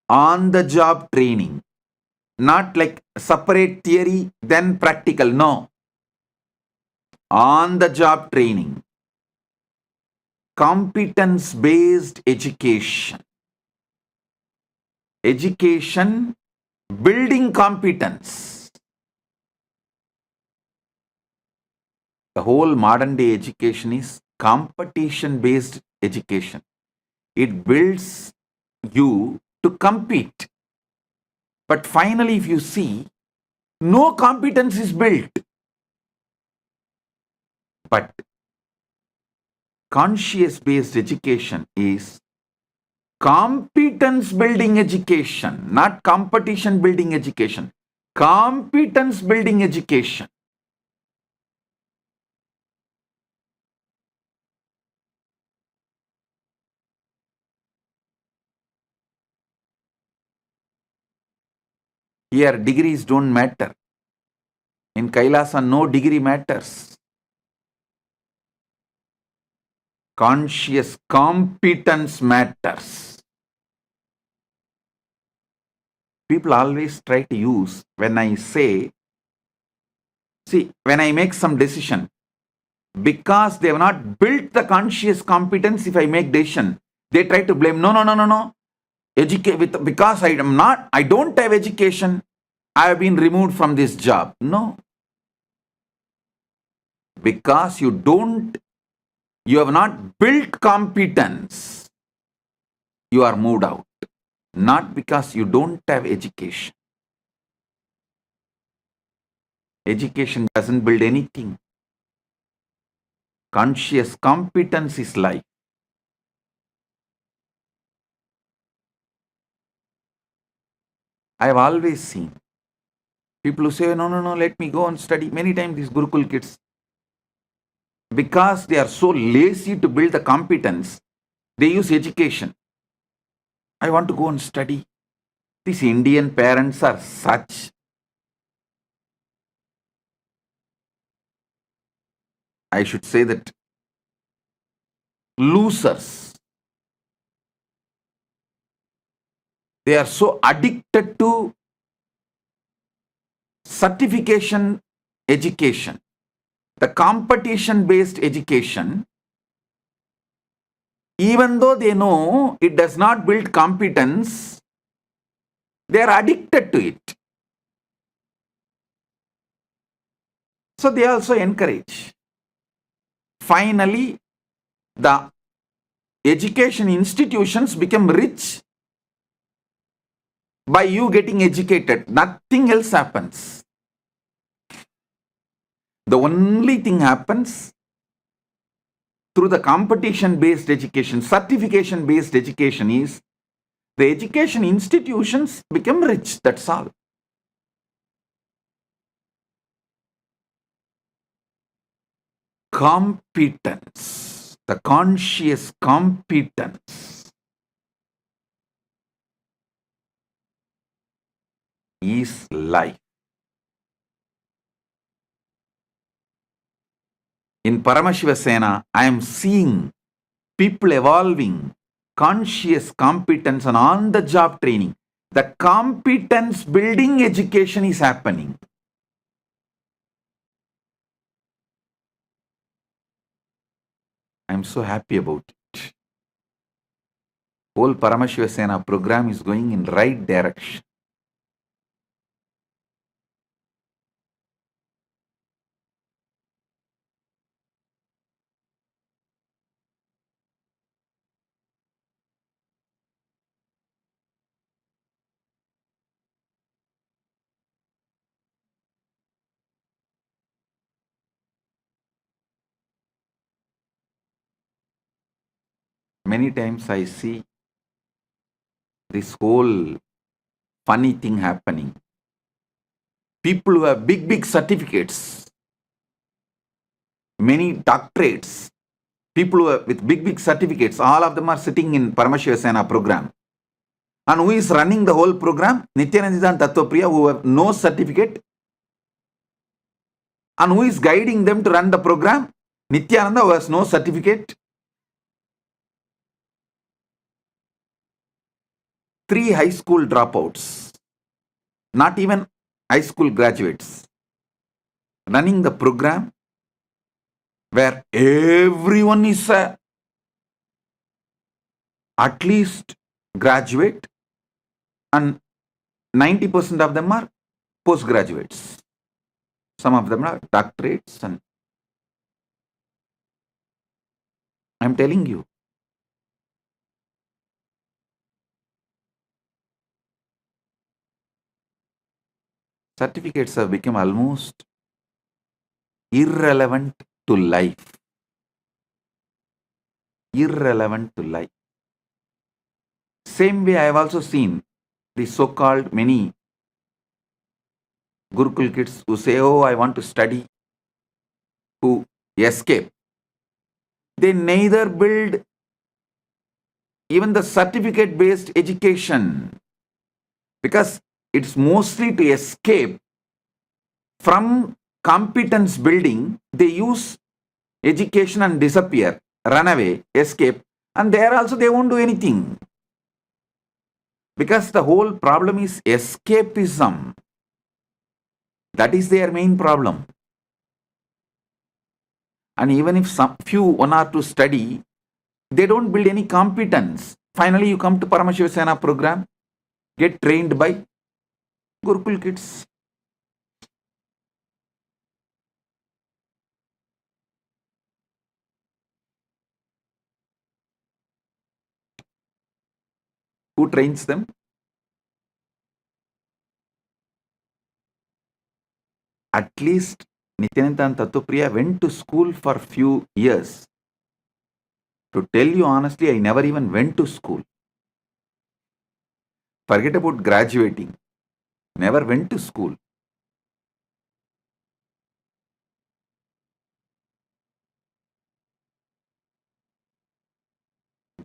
on-the-job training, not like separate theory, then practical. No. On-the-job training. Competence-based education. Education building competence. The whole modern day education is competition-based education. It builds you to compete. But finally, if you see, no competence is built. But conscious-based education is competence building education, not competition building education. Competence building education. Here, degrees don't matter. In Kailasa, no degree matters. Conscious competence matters. People always try to use, when I say, see, when I make some decision, because they have not built the conscious competence, if I make decision, they try to blame, no. Because I don't have education, I have been removed from this job. No. Because you have not built competence, you are moved out. Not because you don't have education. Education doesn't build anything. Conscious competence is life. I have always seen people who say, no, let me go and study. Many times these Gurukul kids, because they are so lazy to build the competence, they use education. I want to go and study. These Indian parents are such. I should say that losers. They are so addicted to certification education, the competition-based education, even though they know it does not build competence, they are addicted to it. So they also encourage. Finally, the education institutions become rich by you getting educated. Nothing else happens. The only thing happens through the competition-based education, certification-based education is the education institutions become rich. That's all. Competence, the conscious competence is life. In Paramashiva Sena, I am seeing people evolving conscious competence and on-the-job training. The competence building education is happening. I am so happy about it. Whole Paramashiva Sena program is going in right direction. Many times I see this whole funny thing happening. people who have big certificates, many doctorates, people who are with big certificates, all of them are sitting in Paramashiva Sena program. And who is running the whole program? Nityananda and Tattvapriya, who have no certificate. And who is guiding them to run the program? Nityananda, who has no certificate. 3 high school dropouts, not even high school graduates, running the program where everyone is at least graduate and 90% of them are postgraduates. Some of them are doctorates, and I'm telling you, certificates have become almost irrelevant to life. Irrelevant to life. Same way I have also seen the so-called many Gurukul kids who say, oh, I want to study, who escape. They neither build even the certificate-based education, because it's mostly to escape from competence building. They use education and disappear, run away, escape, and there also they won't do anything. Because the whole problem is escapism. That is their main problem. And even if some few, 1 or 2 study, they don't build any competence. Finally, you come to Paramashiva Sena program, get trained by Gurukul kids. Who trains them? At least Nityananda and Tattvapriya went to school for few years. To tell you honestly, I never even went to school. Forget about graduating. Never went to school.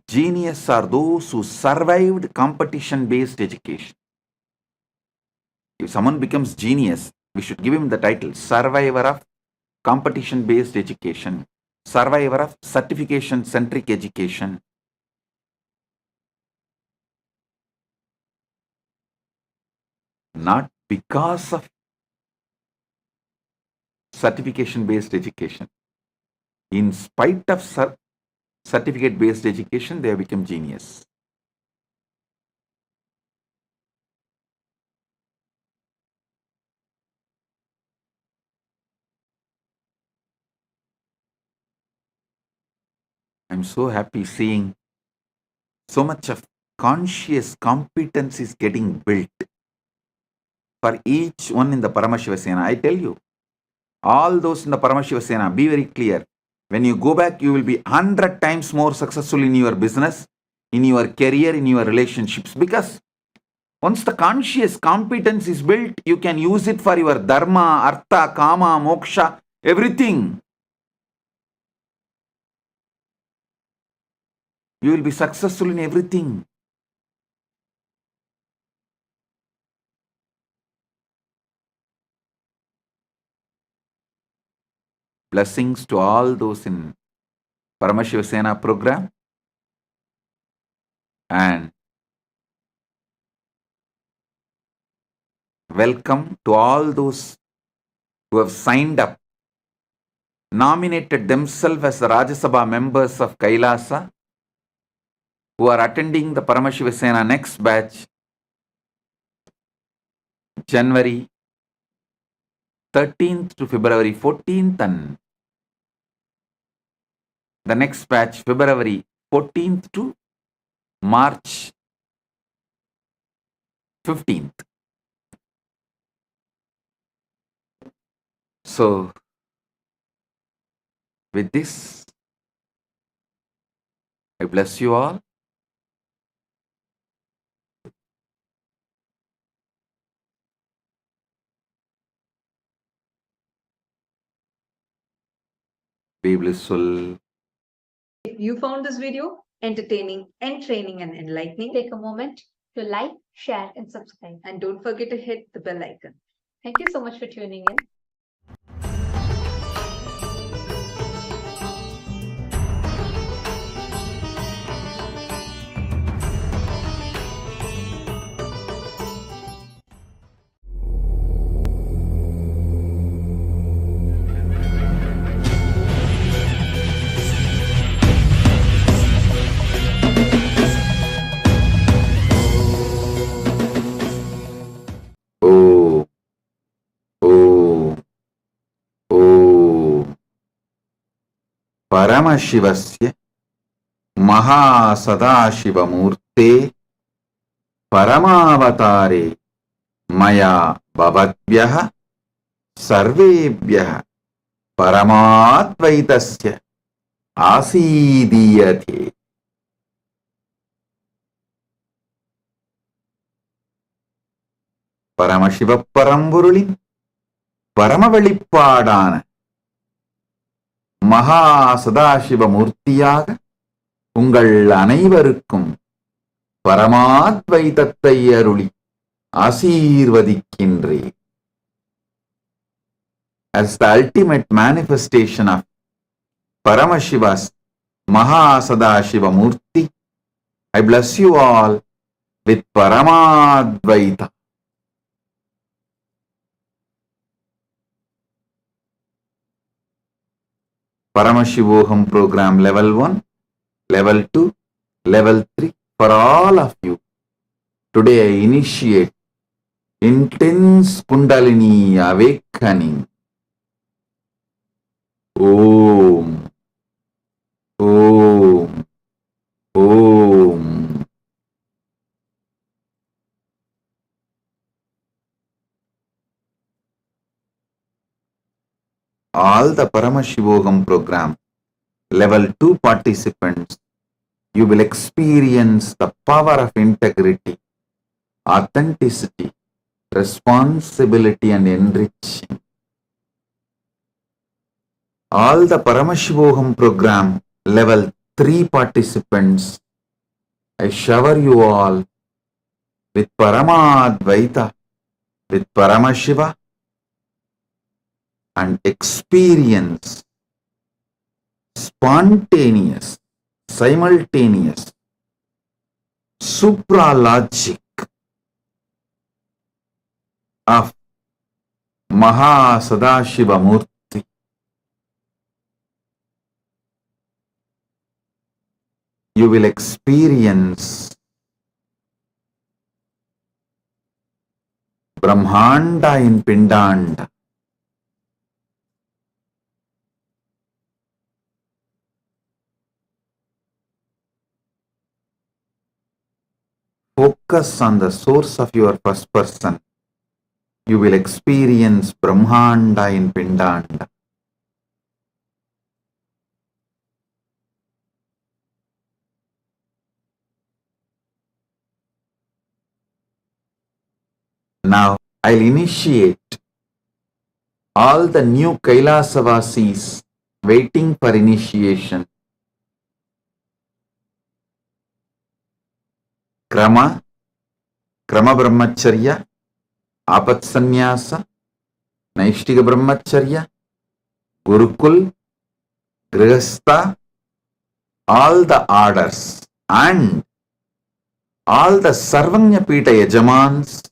Genius are those who survived competition-based education. If someone becomes genius, we should give him the title survivor of competition-based education, survivor of certification-centric education. Not because of certification-based education. In spite of certificate-based education, they have become genius. I'm so happy seeing so much of conscious competence is getting built for each one in the Paramashiva Sena. I tell you, all those in the Paramashiva Sena, be very clear. When you go back, you will be 100 times more successful in your business, in your career, in your relationships. Because once the conscious competence is built, you can use it for your dharma, artha, kama, moksha, everything. You will be successful in everything. Blessings to all those in Paramashiva Sena program. And welcome to all those who have signed up, nominated themselves as the Rajya Sabha members of Kailasa, who are attending the Paramashiva Sena next batch, January 13th to February 14th, and the next batch, February 14th to March 15th. So, with this, I bless you all. be blissful. If you found this video entertaining, entraining, and enlightening, take a moment to like, share, and subscribe. And don't forget to hit the bell icon. Thank you so much for tuning in. Oh, oh, oh. Paramashivasya Mahasadashivamurte Paramavatare Maya Bhavatvyah Sarvebhyah Paramadvaitasya Asidiyate. Paramasiva பரம்பொருளின் பரமவெளிப்பாடான மகா சதாசிவமூர்த்தியாக உங்கள் அனைவருக்கும் பரமாத்வைதத்தை அருளி ஆசீர்வதிக்கின்றேன். As the ultimate manifestation of Paramashiva's Maha Sadashiva Murti, I bless you all with Paramadvaita. Paramashivoham program level 1, level 2, level 3 for all of you. Today I initiate intense Kundalini awakening. Om, Om, Om. All the Paramashivoham program level 2 participants, you will experience the power of integrity, authenticity, responsibility, and enriching. All the Paramashivoham program level 3 participants, I shower you all with Paramadvaita, with Paramashiva, and experience spontaneous, simultaneous, supralogic of Maha Sadashiva Murti. You will experience Brahmanda in Pindanda. Focus on the source of your first person. You will experience Brahmanda in Pindanda. Now I'll initiate all the new Kailasavasis waiting for initiation. Krama Brahmacharya, Apat Sannyasa, Naishtika Brahmacharya, Gurukul, Grihastha, all the orders and all the Sarvanyapita Yajamans,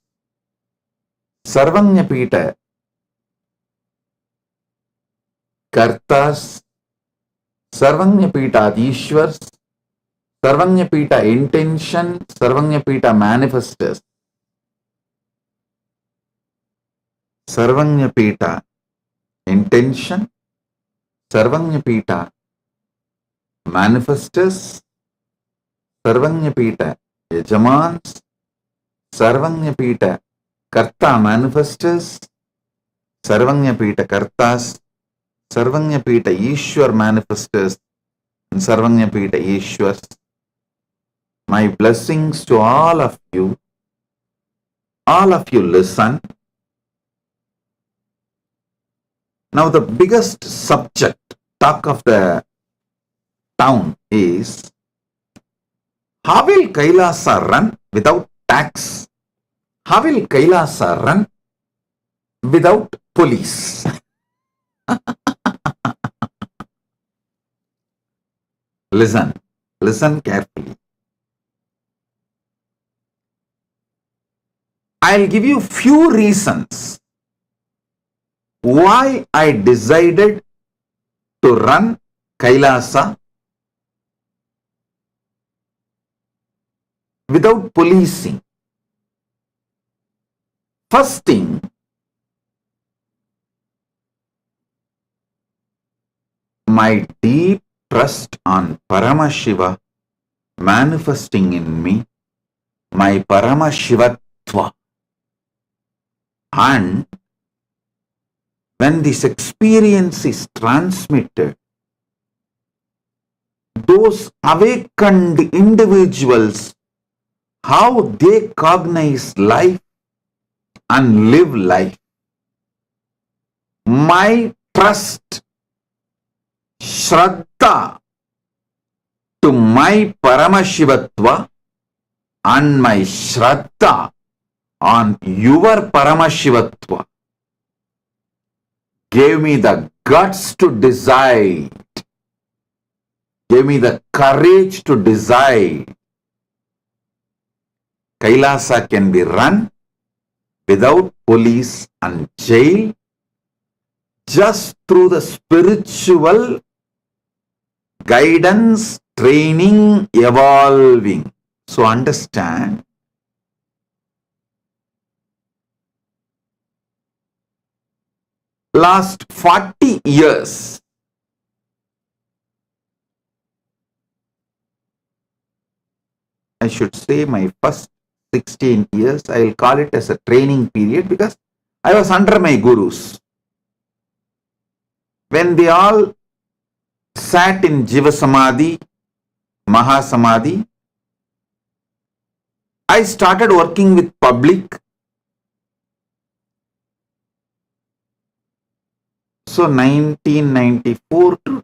Sarvanyapita Kartas, Sarvanyapita Adishwars, Sarvanyapita intention, Sarvanyapita manifestors, Sarvanyapita intention, Sarvanyapita manifestors, Sarvanyapita Yajamans, Sarvanyapita Karta manifestors, Sarvanyapita Kartas, Sarvanyapita Ishwar manifestors, and Sarvanyapita Ishwars. My blessings to all of you. All of you listen. Now the biggest subject talk of the town is, how will Kailasa run without tax? How will Kailasa run without police? Listen carefully. I'll give you few reasons why I decided to run Kailasa without policing. First thing, my deep trust on Paramashiva manifesting in me, my Paramashivatva. And when this experience is transmitted, those awakened individuals, how they cognize life and live life. My trust, Shraddha to my Paramashivatva and my Shraddha on your Paramashivatva gave me the guts to decide, gave me the courage to decide. Kailasa can be run without police and jail, just through the spiritual guidance, training, evolving. So understand, last 40 years, I should say my first 16 years, I will call it as a training period because I was under my gurus. When they all sat in Jiva Samadhi, Mahasamadhi, I started working with public. So 1994 to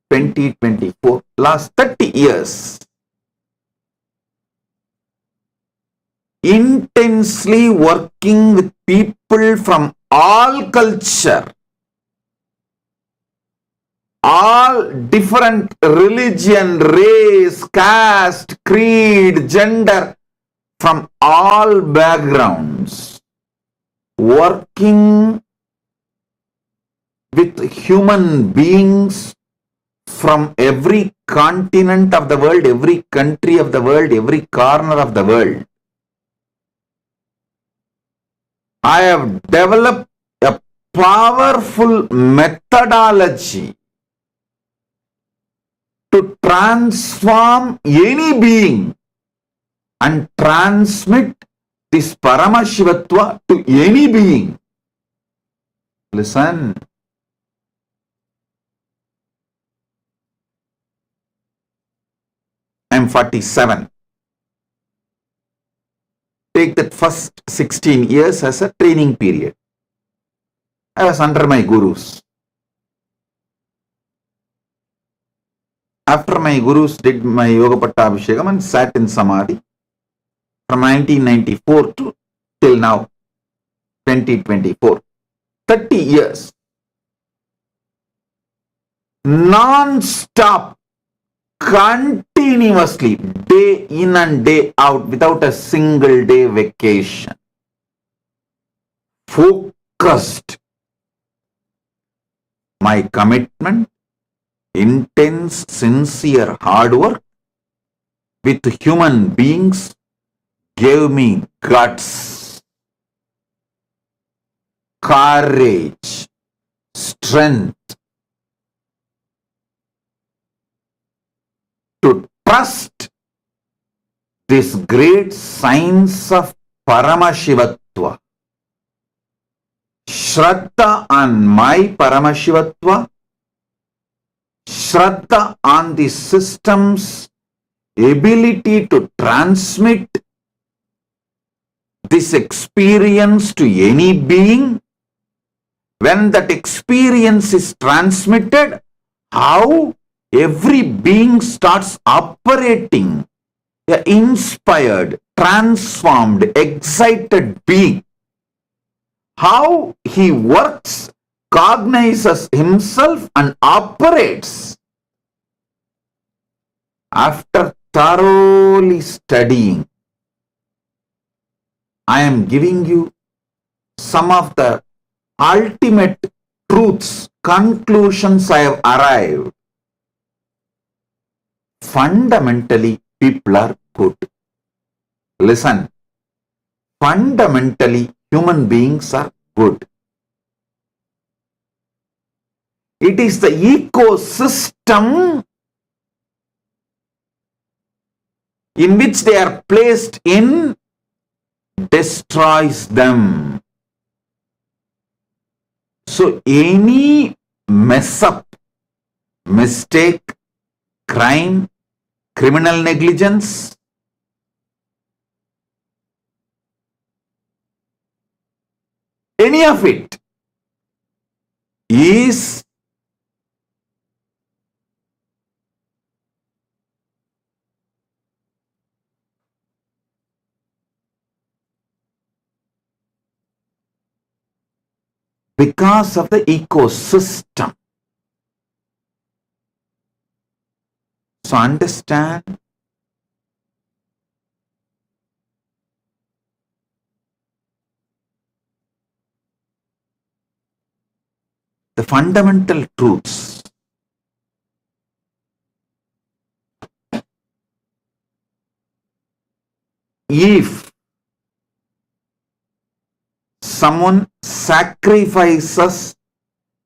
2024, last 30 years, intensely working with people from all culture, all different religion, race, caste, creed, gender, from all backgrounds, working with human beings from every continent of the world, every country of the world, every corner of the world. I have developed a powerful methodology to transform any being and transmit this Paramashivatva to any being. Listen. I am 47. Take that first 16 years as a training period. I was under my gurus. After my gurus did my Yoga Pattabhishekam and sat in Samadhi from 1994 to till now, 2024. 30 years. Non-stop, continuously, day in and day out, without a single day vacation. Focused. My commitment, intense, sincere hard work with human beings gave me guts, courage, strength to trust this great science of Paramashivatva. Shraddha on my Paramashivatva, Shraddha on the system's ability to transmit this experience to any being. When that experience is transmitted, how every being starts operating, an inspired, transformed, excited being. How he works, cognizes himself and operates. After thoroughly studying, I am giving you some of the ultimate truths, conclusions I have arrived. Fundamentally, people are good. Listen, fundamentally, human beings are good. It is the ecosystem in which they are placed in destroys them. So any mess up, mistake, crime, criminal negligence, any of it is because of the ecosystem. So understand, the fundamental truths. If someone sacrifices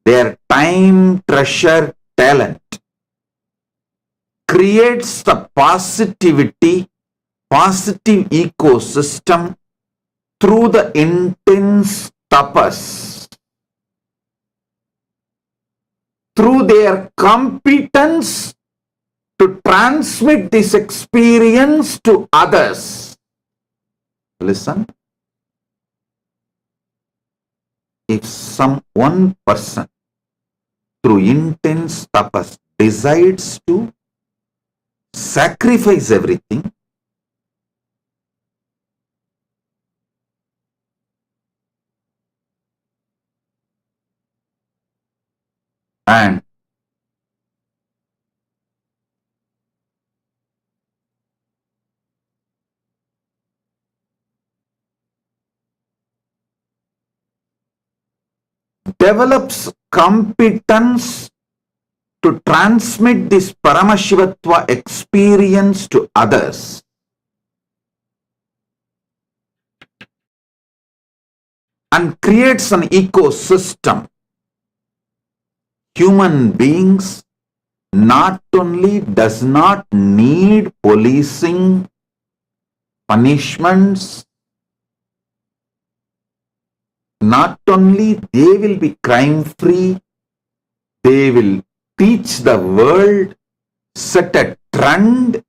their time, treasure, talent, creates the positivity, positive ecosystem through the intense tapas, through their competence to transmit this experience to others. Listen, if one person through intense tapas decides to sacrifice everything, and develops competence to transmit this Paramashivatva experience to others, and creates an ecosystem, human beings not only does not need policing, punishments, not only they will be crime free, they will teach the world, set a trend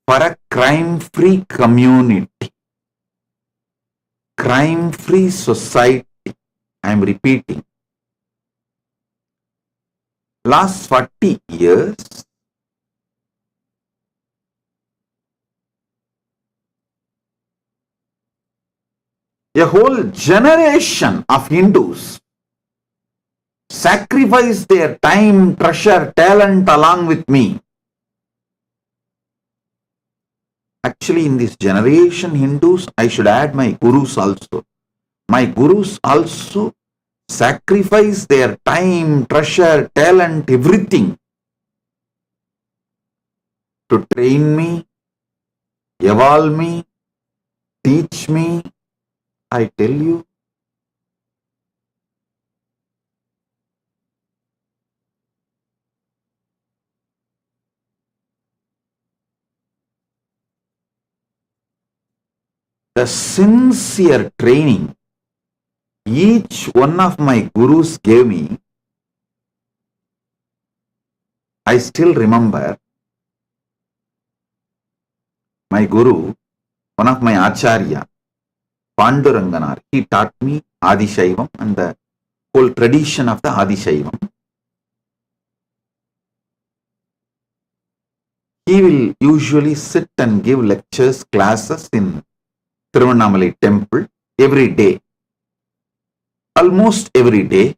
for a crime free community, crime free society. I am repeating. Last 40 years, a whole generation of Hindus sacrificed their time, treasure, talent along with me. Actually, in this generation, Hindus, I should add my gurus also. My gurus also sacrifice their time, treasure, talent, everything to train me, evolve me, teach me. I tell you, the sincere training each one of my gurus gave me, I still remember my guru, one of my acharya, Panduranganar, he taught me Adi Shaivam and the whole tradition of the Adi Shaivam. He will usually sit and give lectures, classes in Tiruvannamalai temple every day, almost every day.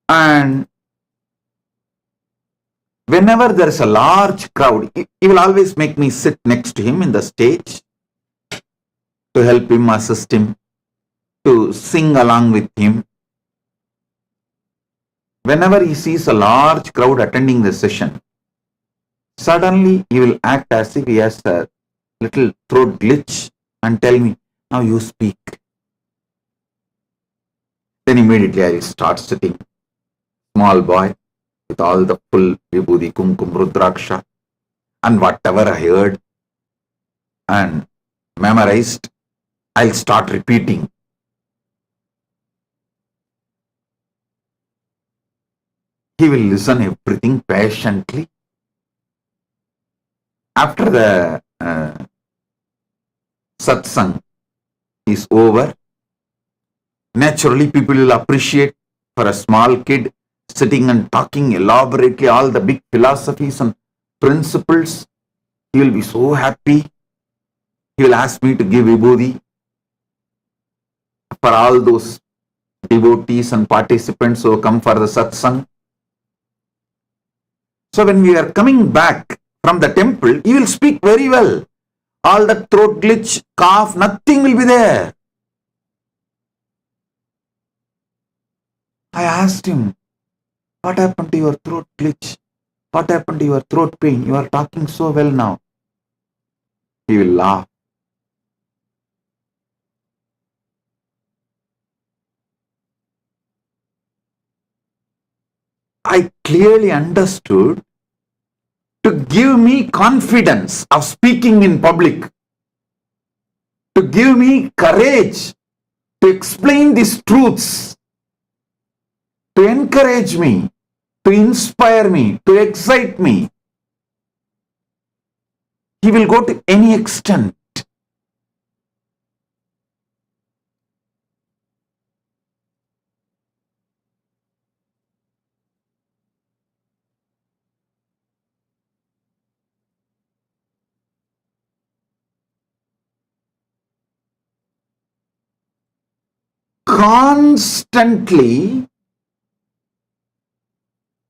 And whenever there is a large crowd, he will always make me sit next to him in the stage to help him, assist him, to sing along with him. Whenever he sees a large crowd attending the session, suddenly he will act as if he has a little throat glitch and tell me, now you speak. Then immediately I will start sitting, small boy, with all the full vibhuti, kumkum, rudraksha, and whatever I heard and memorized, I'll start repeating. He will listen everything patiently. After the satsang is over, naturally people will appreciate for a small kid sitting and talking elaborately all the big philosophies and principles. He will be so happy. He will ask me to give vibhuti for all those devotees and participants who come for the satsang. So when we are coming back from the temple, he will speak very well. All the throat glitch, cough, nothing will be there. I asked him, what happened to your throat glitch? What happened to your throat pain? You are talking so well now. He will laugh. I clearly understood, to give me confidence of speaking in public, to give me courage to explain these truths, to encourage me, to inspire me, to excite me. He will go to any extent. Constantly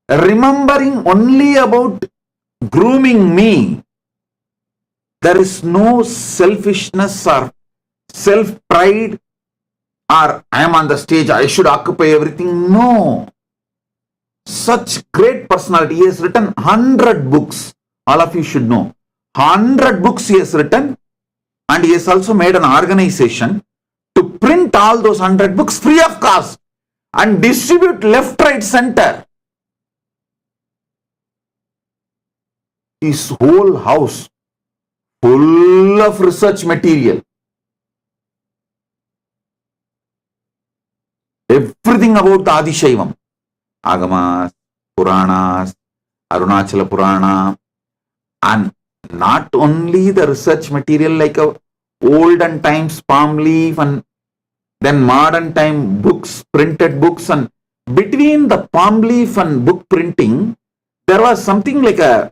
remembering only about grooming me. There is no selfishness or self-pride or I am on the stage, I should occupy everything. No. Such great personality. He has written 100 books. All of you should know. 100 books he has written, and he has also made an organization to print all those 100 books free of cost and distribute left, right, center. His whole house full of research material. Everything about the Adishaivam. Agamas, Puranas, Arunachala Purana, and not only the research material like a olden times palm leaf and then modern time books, printed books, and between the palm leaf and book printing, there was something like a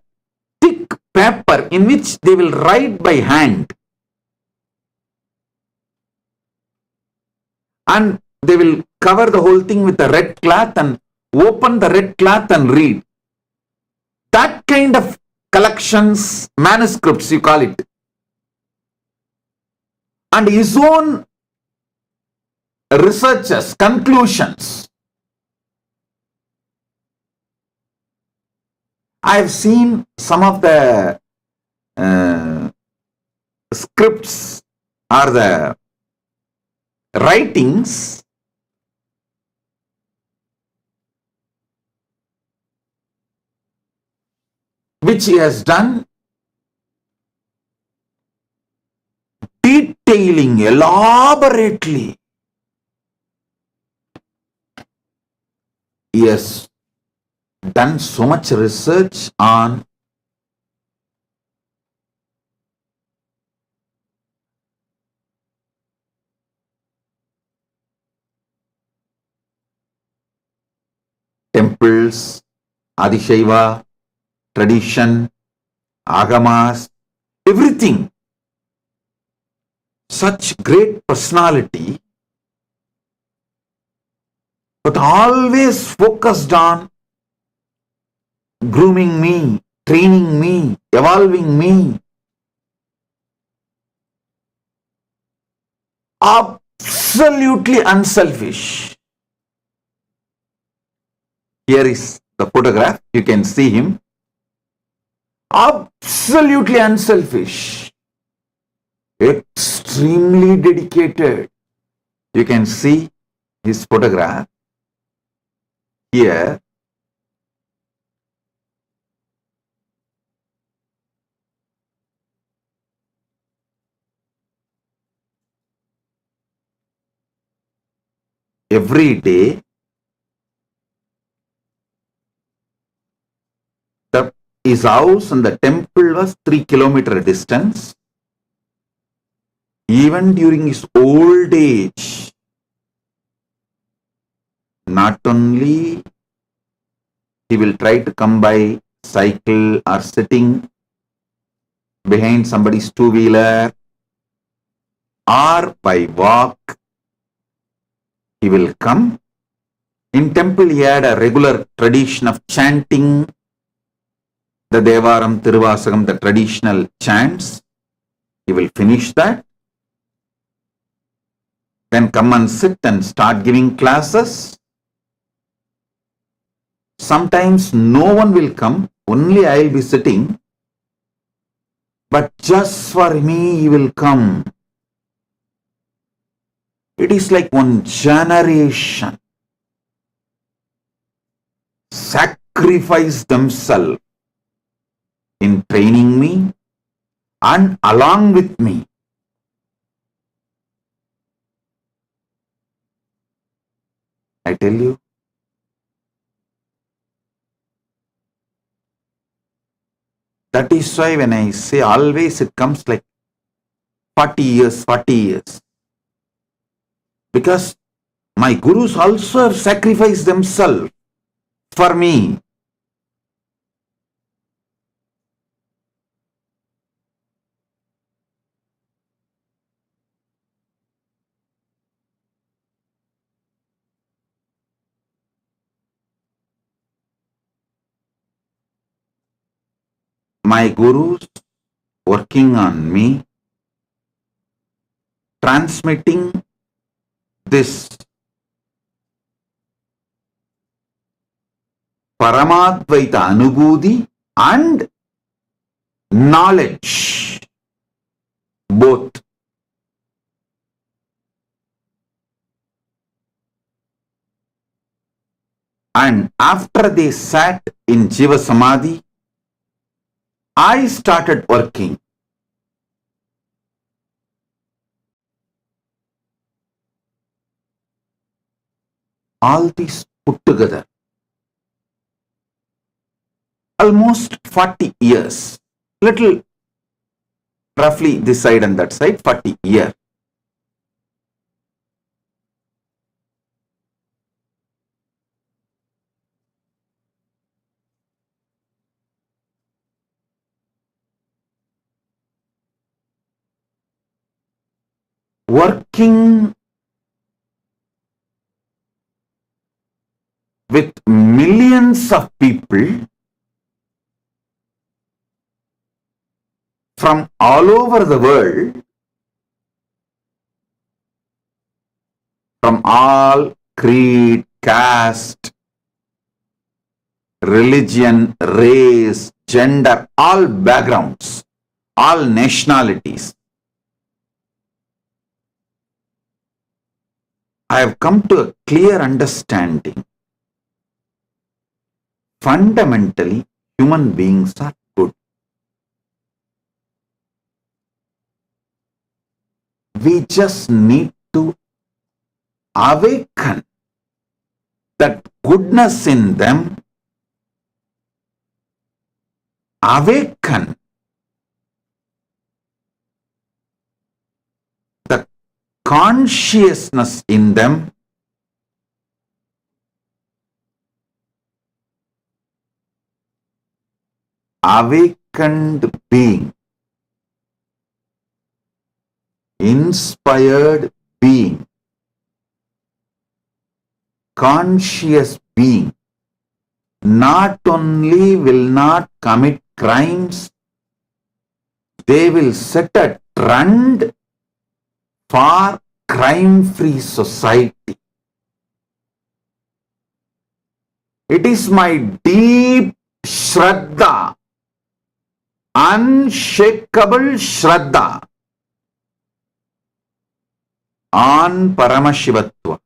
thick paper in which they will write by hand. And they will cover the whole thing with a red cloth and open the red cloth and read. That kind of collections, manuscripts you call it. And his own researches, conclusions. I have seen some of the scripts or the writings which he has done, detailing elaborately. He has done so much research on temples, Adishaiva, tradition, agamas, everything. Such great personality, but always focused on grooming me, training me, evolving me. Absolutely unselfish. Here is the photograph. You can see him. Absolutely unselfish. Extremely dedicated. You can see his photograph here. Every day, his house and the temple was 3 kilometer distance. Even during his old age, not only he will try to come by cycle or sitting behind somebody's two-wheeler or by walk, he will come. In temple, he had a regular tradition of chanting the Devaram, Tiruvasagam, the traditional chants. He will finish that, then come and sit and start giving classes. Sometimes no one will come, only I will be sitting, but just for me he will come. It is like one generation sacrifice themselves in training me and along with me. I tell you, that is why when I say always, it comes like 40 years, 40 years. Because my gurus also have sacrificed themselves for me. My gurus working on me, transmitting this Paramadvaita Anubhuti and knowledge, both. And after they sat in Jiva Samadhi, I started working. All these put together, almost 40 years, little roughly this side and that side, 40 years. Working with millions of people from all over the world, from all creed, caste, religion, race, gender, all backgrounds, all nationalities. I have come to a clear understanding. Fundamentally, human beings are good. We just need to awaken that goodness in them, awaken the consciousness in them, awakened being, inspired being, conscious being, not only will not commit crimes, they will set a trend for crime-free society. It is my deep Shraddha, unshakable Shraddha on Paramashivatva.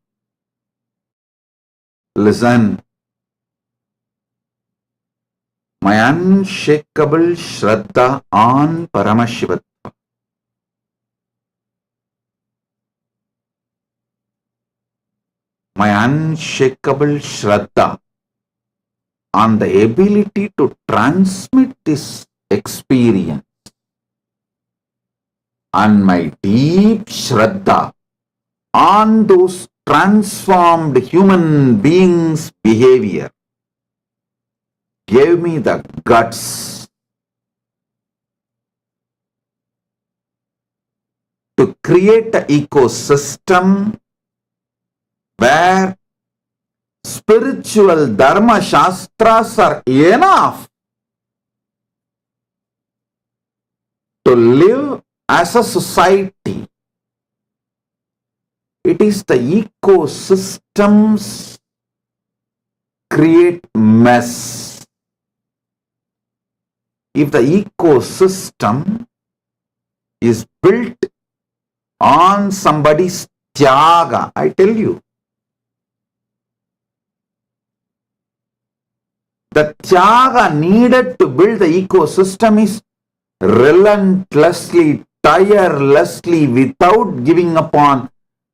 Listen, my unshakable Shraddha on Paramashivatva. My unshakable Shraddha on the ability to transmit this experience, and my deep Shraddha on those transformed human beings' behavior gave me the guts to create an ecosystem where spiritual dharma shastras are enough to live as a society. It is the ecosystems create mess. If the ecosystem is built on somebody's tyaga, I tell you, the tyaga needed to build the ecosystem is relentlessly, tirelessly, without giving up on,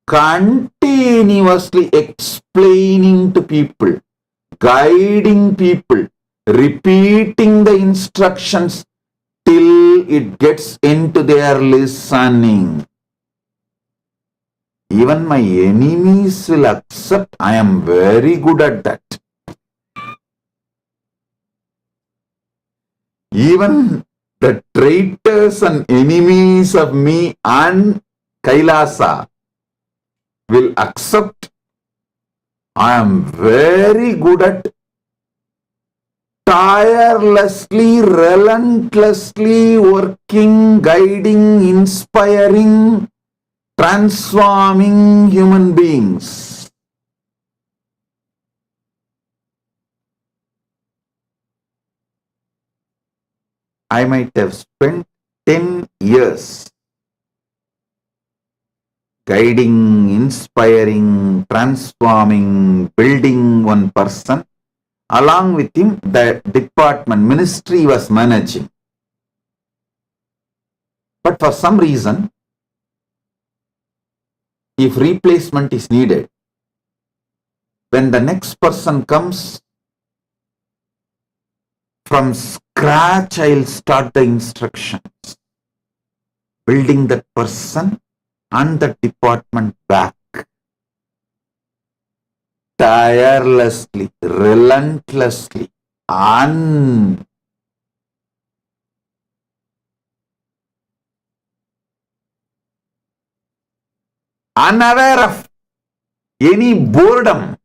continuously explaining to people, guiding people, repeating the instructions till it gets into their listening. Even my enemies will accept I am very good at that. Even the traitors and enemies of me and Kailasa will accept I am very good at tirelessly, relentlessly working, guiding, inspiring, transforming human beings. I might have spent 10 years guiding, inspiring, transforming, building one person. Along with him, the department, ministry was managing. But for some reason, if replacement is needed, when the next person comes, from scratch I'll start the instructions, building that person and the department back. Tirelessly, relentlessly, unaware of any boredom,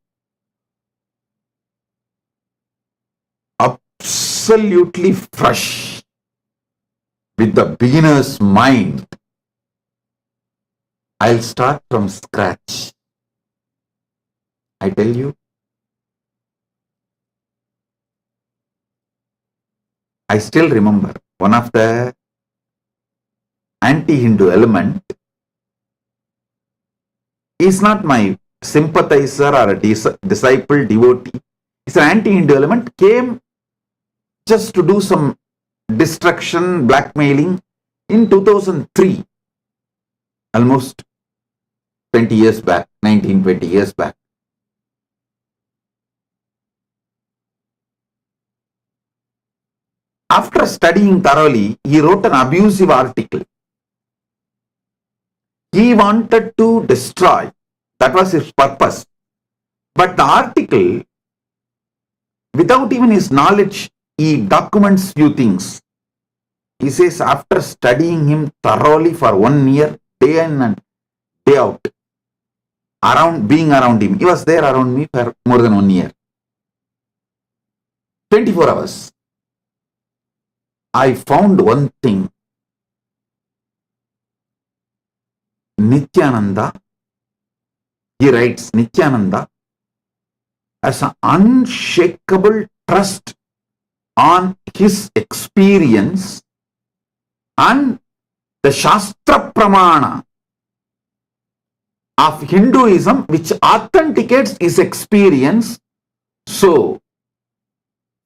absolutely fresh, with the beginner's mind. I'll start from scratch. I tell you, I still remember one of the anti-Hindu element is not my sympathizer or a disciple, devotee. It's an anti-Hindu element, came just to do some destruction, blackmailing in 2003, almost 20 years back, 19-20 years back. After studying thoroughly, he wrote an abusive article. He wanted to destroy. That was his purpose. But the article, without even his knowledge, he documents few things. He says, after studying him thoroughly for 1 year, day in and day out, being around him, he was there around me for more than 1 year, 24 hours. I found one thing. Nithyananda, he writes, Nithyananda has an unshakable trust on his experience and the Shastra Pramana of Hinduism, which authenticates his experience. So,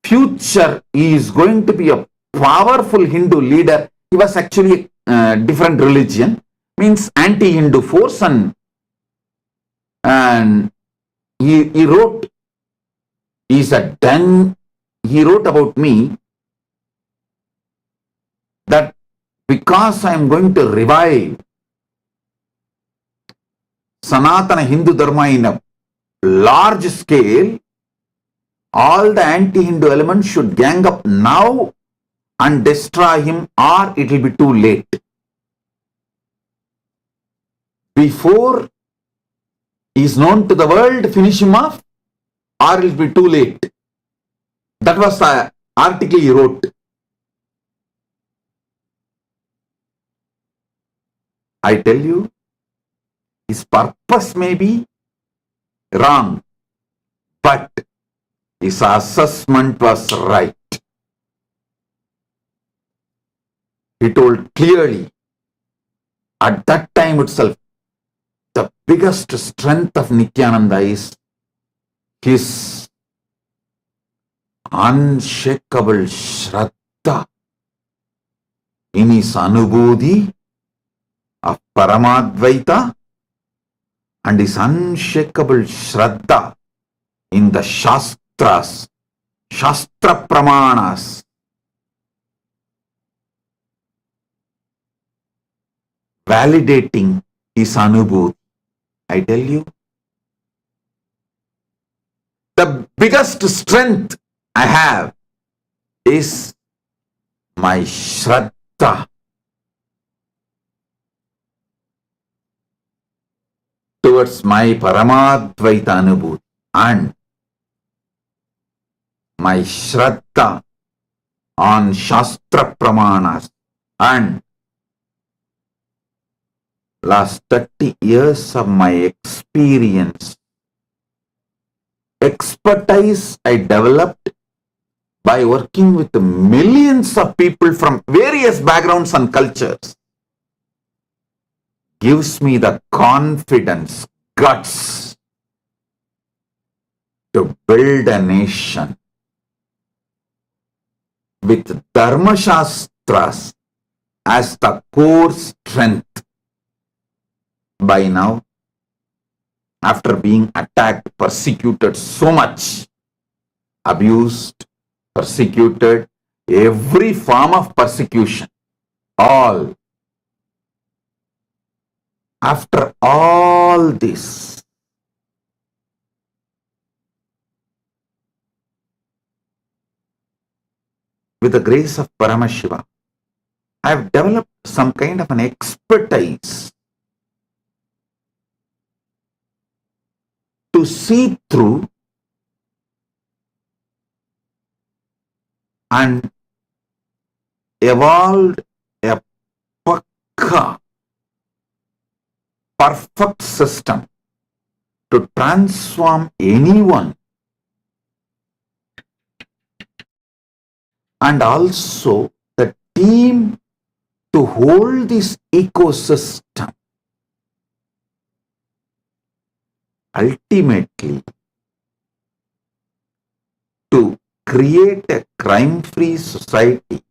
future he is going to be a powerful Hindu leader. He was actually a different religion, means anti-Hindu force, and he wrote, he wrote about me that because I am going to revive Sanatana Hindu Dharma in a large scale, all the anti-Hindu elements should gang up now and destroy him, or it will be too late. Before he is known to the world, finish him off, or it will be too late. That was the article he wrote. I tell you, his purpose may be wrong, but his assessment was right. He told clearly, at that time itself, the biggest strength of Nithyananda is his unshakable Shraddha in his Anubodhi of Paramadvaita and his unshakable Shraddha in the Shastras, Shastra Pramanas, validating his Anubodhi. I tell you, the biggest strength I have is my Shraddha towards my Paramadvaita Anubodhi and my Shraddha on Shastra Pramanas and last 30 years of my experience, expertise I developed by working with millions of people from various backgrounds and cultures, gives me the confidence, guts to build a nation with Dharma Shastras as the core strength. By now, after being attacked, persecuted so much, abused, persecuted, every form of persecution, all. After all this, with the grace of Paramashiva, I have developed some kind of an expertise to see through and evolved a pakka, perfect system to transform anyone, and also the team to hold this ecosystem. Ultimately, to create a crime-free society,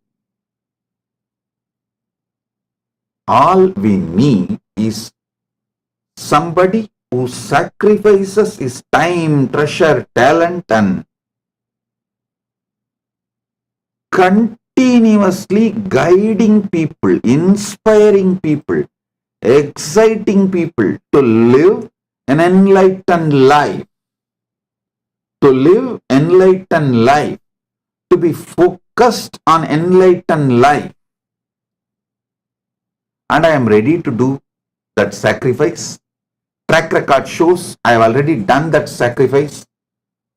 all we need is somebody who sacrifices his time, treasure, talent, and continuously guiding people, inspiring people, exciting people to live an enlightened life. To live enlightened life to be focused on enlightened life. And I am ready to do that sacrifice. Track record shows I have already done that sacrifice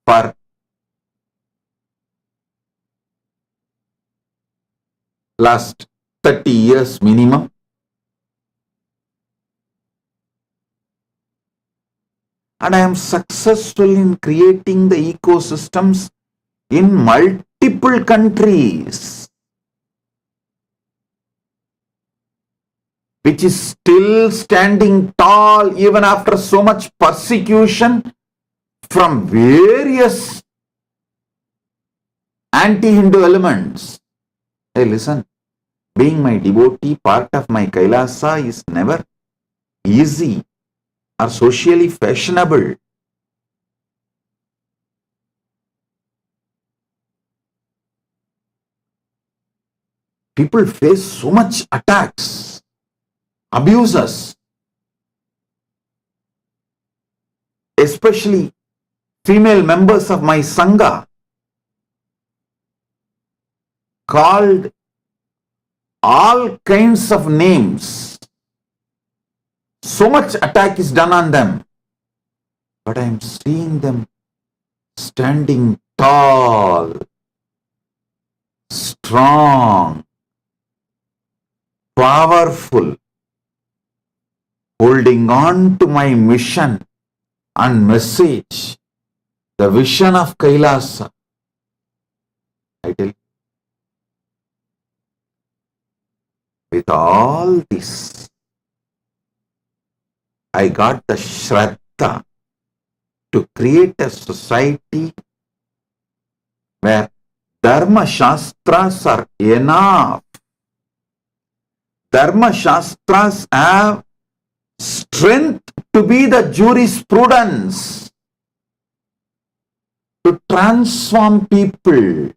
for last 30 years minimum. And I am successful in creating the ecosystems in multiple countries, which is still standing tall even after so much persecution from various anti-Hindu elements. Hey, listen, being my devotee, part of my Kailasa is never easy or socially fashionable. People face so much attacks, abuses, especially female members of my Sangha, called all kinds of names. So much attack is done on them. But I am seeing them standing tall, strong, powerful, holding on to my mission and message, the vision of Kailasa. I tell you, with all this, I got the Shraddha to create a society where Dharma Shastras are enough. Dharma Shastras have strength to be the jurisprudence to transform people.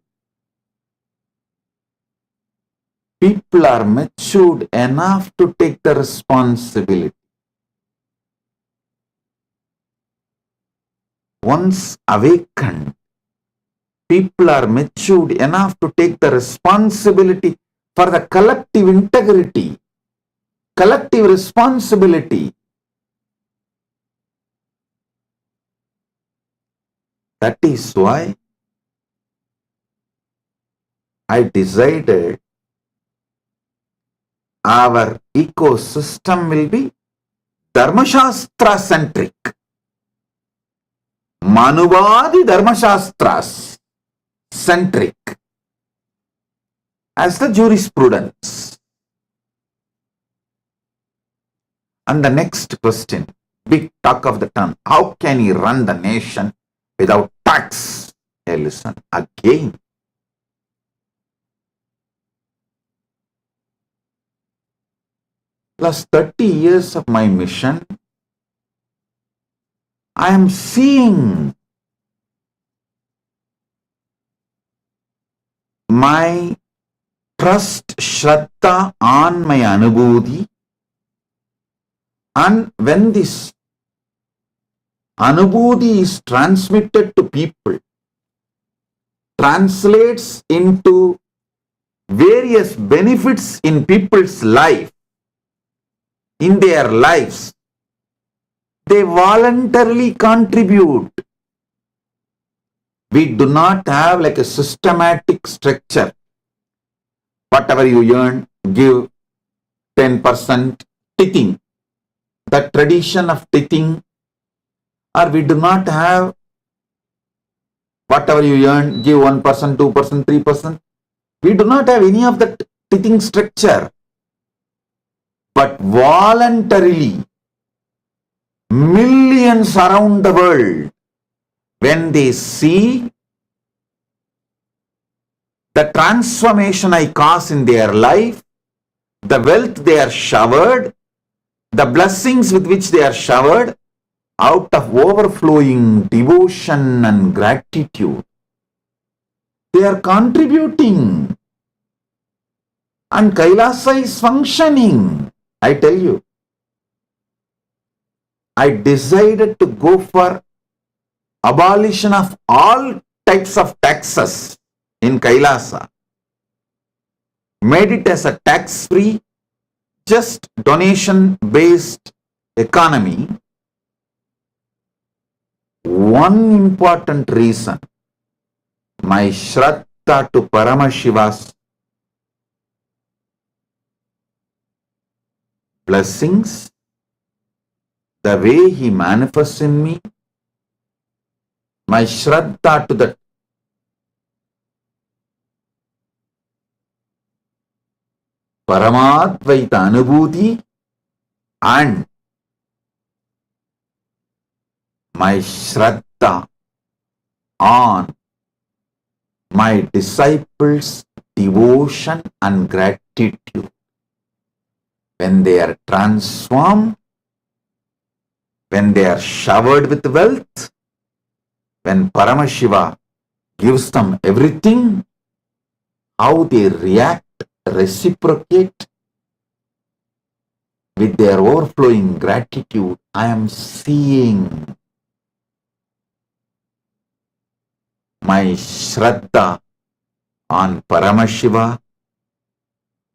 People are matured enough to take the responsibility. Once awakened, people are matured enough to take the responsibility for the collective integrity, collective responsibility. That is why I decided our ecosystem will be Dharmashastra centric. Manuvadi Dharmashastras centric as the jurisprudence. And the next question, big talk of the town, how can he run the nation without tax? Hey, listen, again, plus 30 years of my mission, I am seeing my trust, Shraddha on my Anubhuti, and when this Anubhuti is transmitted to people, translates into various benefits in people's life, in their lives, they voluntarily contribute. We do not have like a systematic structure. Whatever you earn, give 10% tithing. The tradition of tithing, or we do not have whatever you earn, give 1%, 2%, 3%. We do not have any of that tithing structure. But voluntarily, millions around the world, when they see the transformation I cause in their life, the wealth they are showered, the blessings with which they are showered, out of overflowing devotion and gratitude, they are contributing. And Kailasa is functioning. I tell you, I decided to go for abolition of all types of taxes. in Kailasa made it as a tax-free, just donation-based economy. One important reason, my Shraddha to Paramashiva's blessings, the way he manifests in me, my Shraddha to the Paramadvaita Anubhuti, and my Shraddha on my disciples' devotion and gratitude. When they are transformed, when they are showered with wealth, when Paramashiva gives them everything, how they react, reciprocate with their overflowing gratitude, I am seeing. My Shraddha on Paramashiva,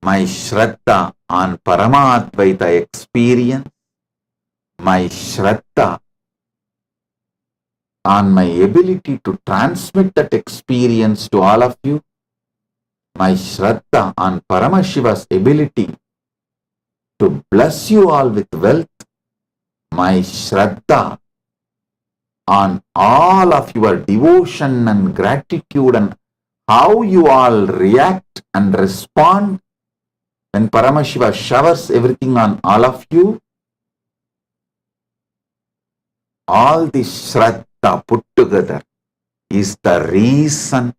my Shraddha on Paramadvaita experience, my Shraddha on my ability to transmit that experience to all of you, my Shraddha on Paramashiva's ability to bless you all with wealth, my Shraddha on all of your devotion and gratitude and how you all react and respond when Paramashiva showers everything on all of you. All this Shraddha put together is the reason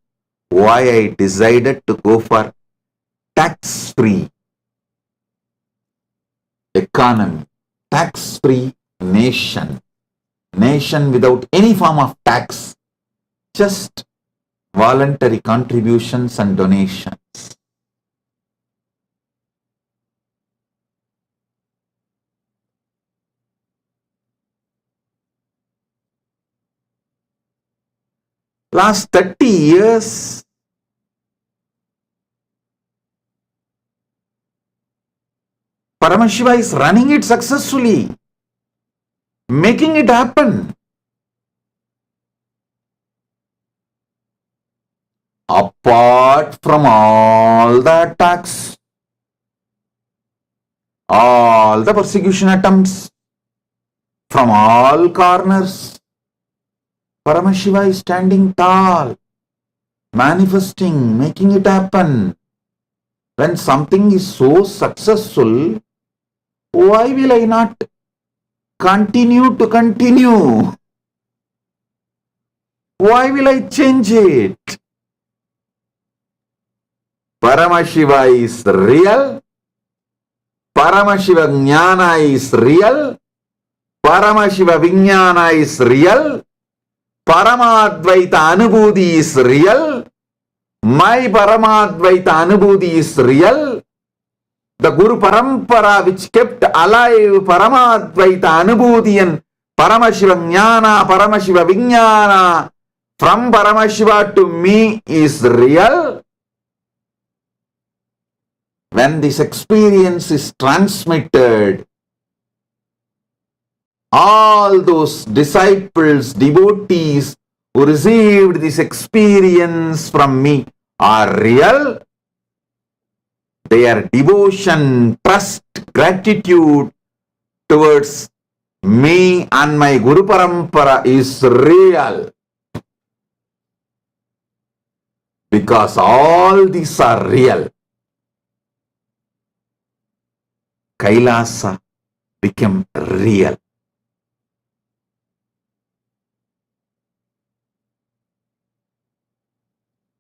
why I decided to go for tax-free economy, tax-free nation without any form of tax, just voluntary contributions and donations. Last 30 years, Paramashiva is running it successfully, making it happen. Apart from all the attacks, all the persecution attempts from all corners, Paramashiva is standing tall, manifesting, making it happen. When something is so successful, why will I not continue to continue? Why will I change it? Paramashiva is real. Paramashiva Jnana is real. Paramashiva Vijnana is real. Paramadvaita Anubhuti is real. My Paramadvaita Anubhuti is real. The Guru Parampara which kept alive Paramadvaita Anubhuti and Paramashiva Jnana, Paramashiva Vijnana from Paramashiva to me is real. When this experience is transmitted, all those disciples, devotees who received this experience from me are real. Their devotion, trust, gratitude towards me and my Guru Parampara is real. Because all these are real, Kailasa became real.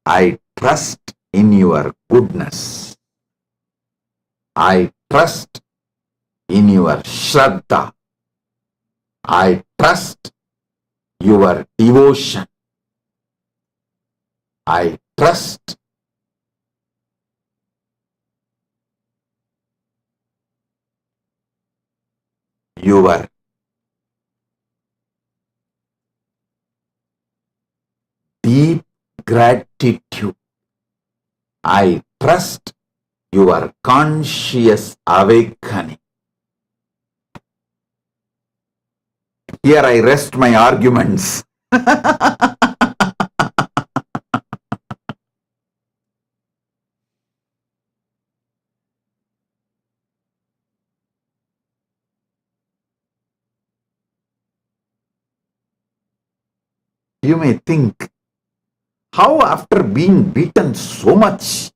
I trust in your goodness. I trust in your Shraddha. I trust your devotion. I trust your deep gratitude. I trust your conscious awakening. Here I rest my arguments. You may think, how after being beaten so much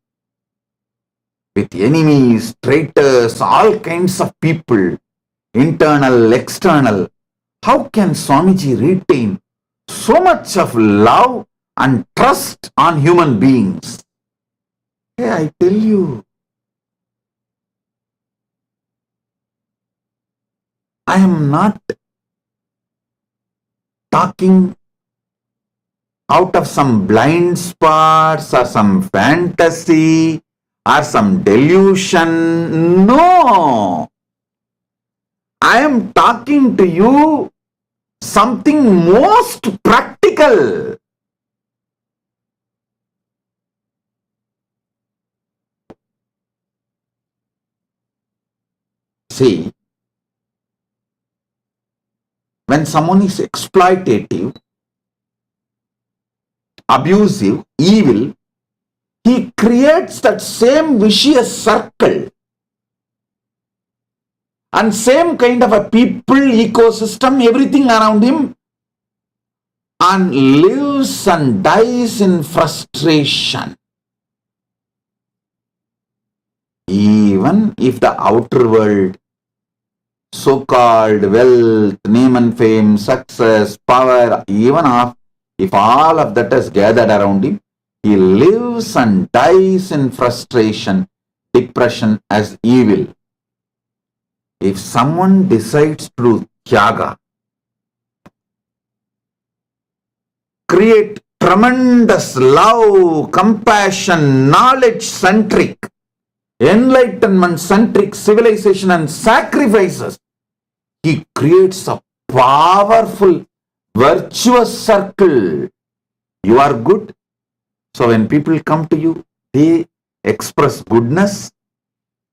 with enemies, traitors, all kinds of people, internal, external, how can Swamiji retain so much of love and trust on human beings? Hey, I tell you, I am not talking out of some blind spots or some fantasy or some delusion. No. I am talking to you something most practical. See, when someone is exploitative, abusive, evil, he creates that same vicious circle and same kind of a people, ecosystem, everything around him, and lives and dies in frustration. Even if the outer world, so-called wealth, name and fame, success, power, even if all of that is gathered around him, he lives and dies in frustration, depression as evil. If someone decides to do tyaga, create tremendous love, compassion, knowledge-centric, enlightenment-centric civilization and sacrifices, he creates a powerful, virtuous circle. You are good. So when people come to you, they express goodness,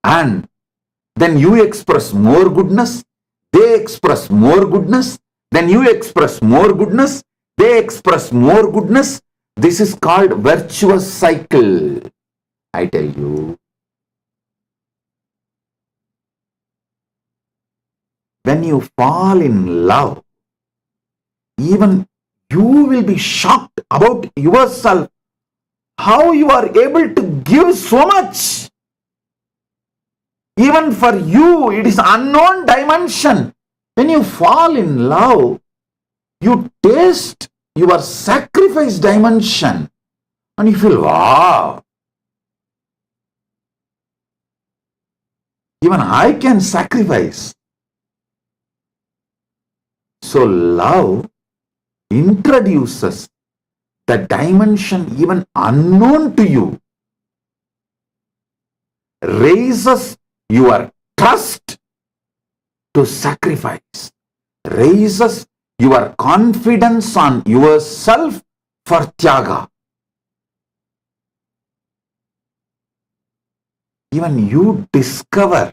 and then you express more goodness, they express more goodness, then you express more goodness, they express more goodness. This is called virtuous cycle. I tell you, when you fall in love, even you will be shocked about yourself, how you are able to give so much. Even for you, it is unknown dimension. When you fall in love, you taste your sacrifice dimension and you feel, wow, even I can sacrifice. So love introduces the dimension even unknown to you, raises your trust to sacrifice, raises your confidence on yourself for tyaga. Even you discover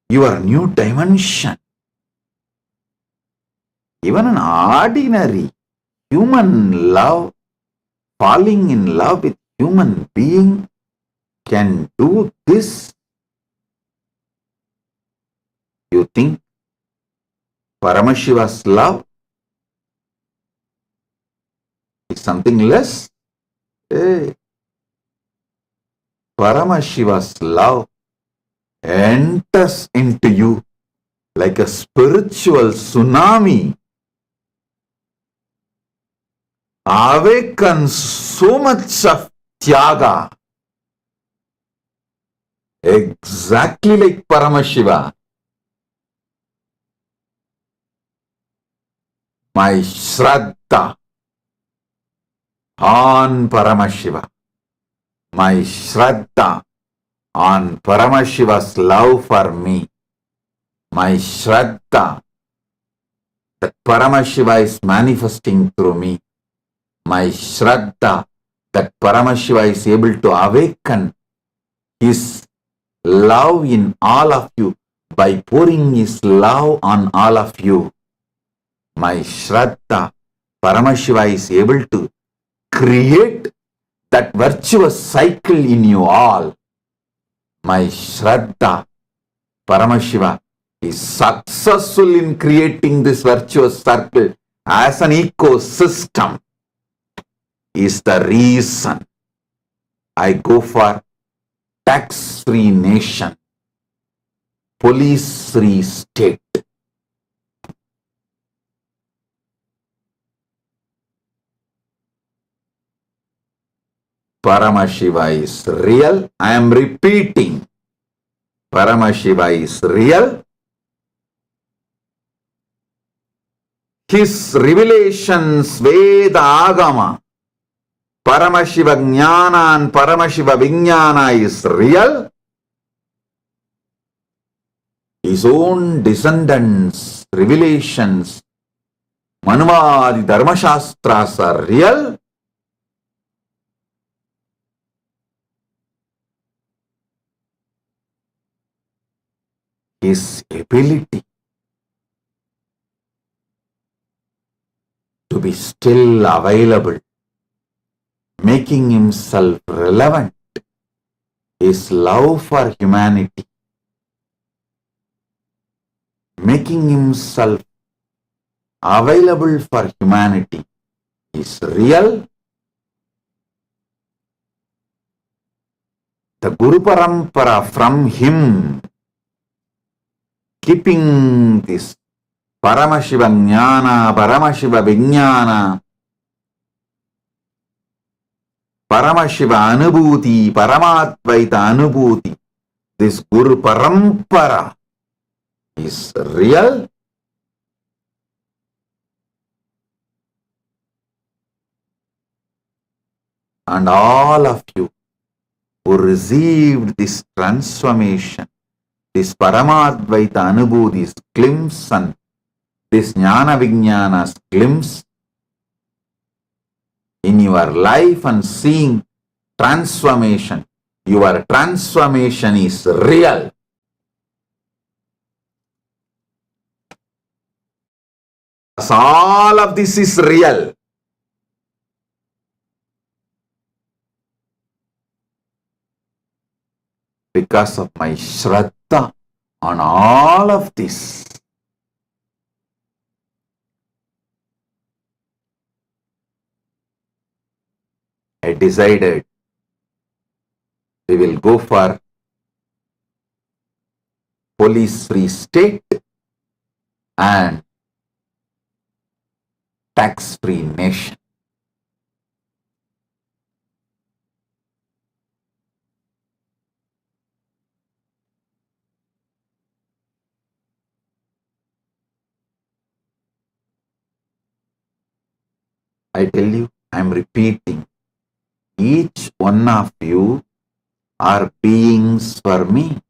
your new dimension. Even an ordinary human love, falling in love with human being, can do this. You think Paramashiva's love is something less? Hey, Paramashiva's love enters into you like a spiritual tsunami, awakens so much of tyaga, exactly like Paramashiva. My Shraddha on Paramashiva, my Shraddha on Paramashiva's love for me, my Shraddha that Paramashiva is manifesting through me, my Shraddha that Paramashiva is able to awaken his love in all of you by pouring his love on all of you. My Shraddha, Paramashiva is able to create that virtuous cycle in you all. My Shraddha, Paramashiva is successful in creating this virtuous circle as an ecosystem. Is the reason I go for tax-free nation, police-free state. Paramashiva is real. I am repeating. Paramashiva is real. His revelations, Veda Agama, Paramashiva Jnana and Paramashiva Vijnana is real. His own descendants, revelations, Manuvadi Dharmashastras are real. His ability to be still available, making himself relevant, his love for humanity, making himself available for humanity is real. The Guru Parampara from him, keeping this Paramashiva Jnana, Paramashiva Vijnana, Paramashiva Anubhuti, Paramadvaita Anubhuti, this Guru Parampara is real. And all of you who received this transformation, this Paramadvaita Anubhuti's glimpse and this Jnana Vijnana's glimpse in your life and seeing transformation, your transformation is real. As all of this is real. Because of my Shraddha on all of this. I decided we will go for police-free state and tax-free nation. I tell you, I am repeating. Each one of you are beings for me.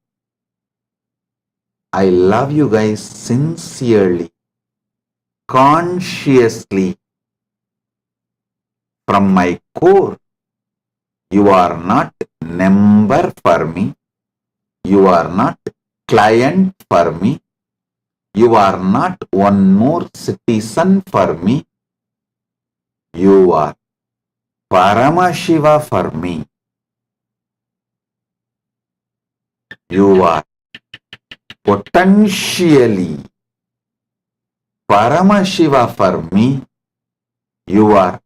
I love you guys sincerely, consciously, from my core. You are not number for me. You are not client for me. You are not one more citizen for me. You are Paramashiva for me. You are potentially Paramashiva for me. You are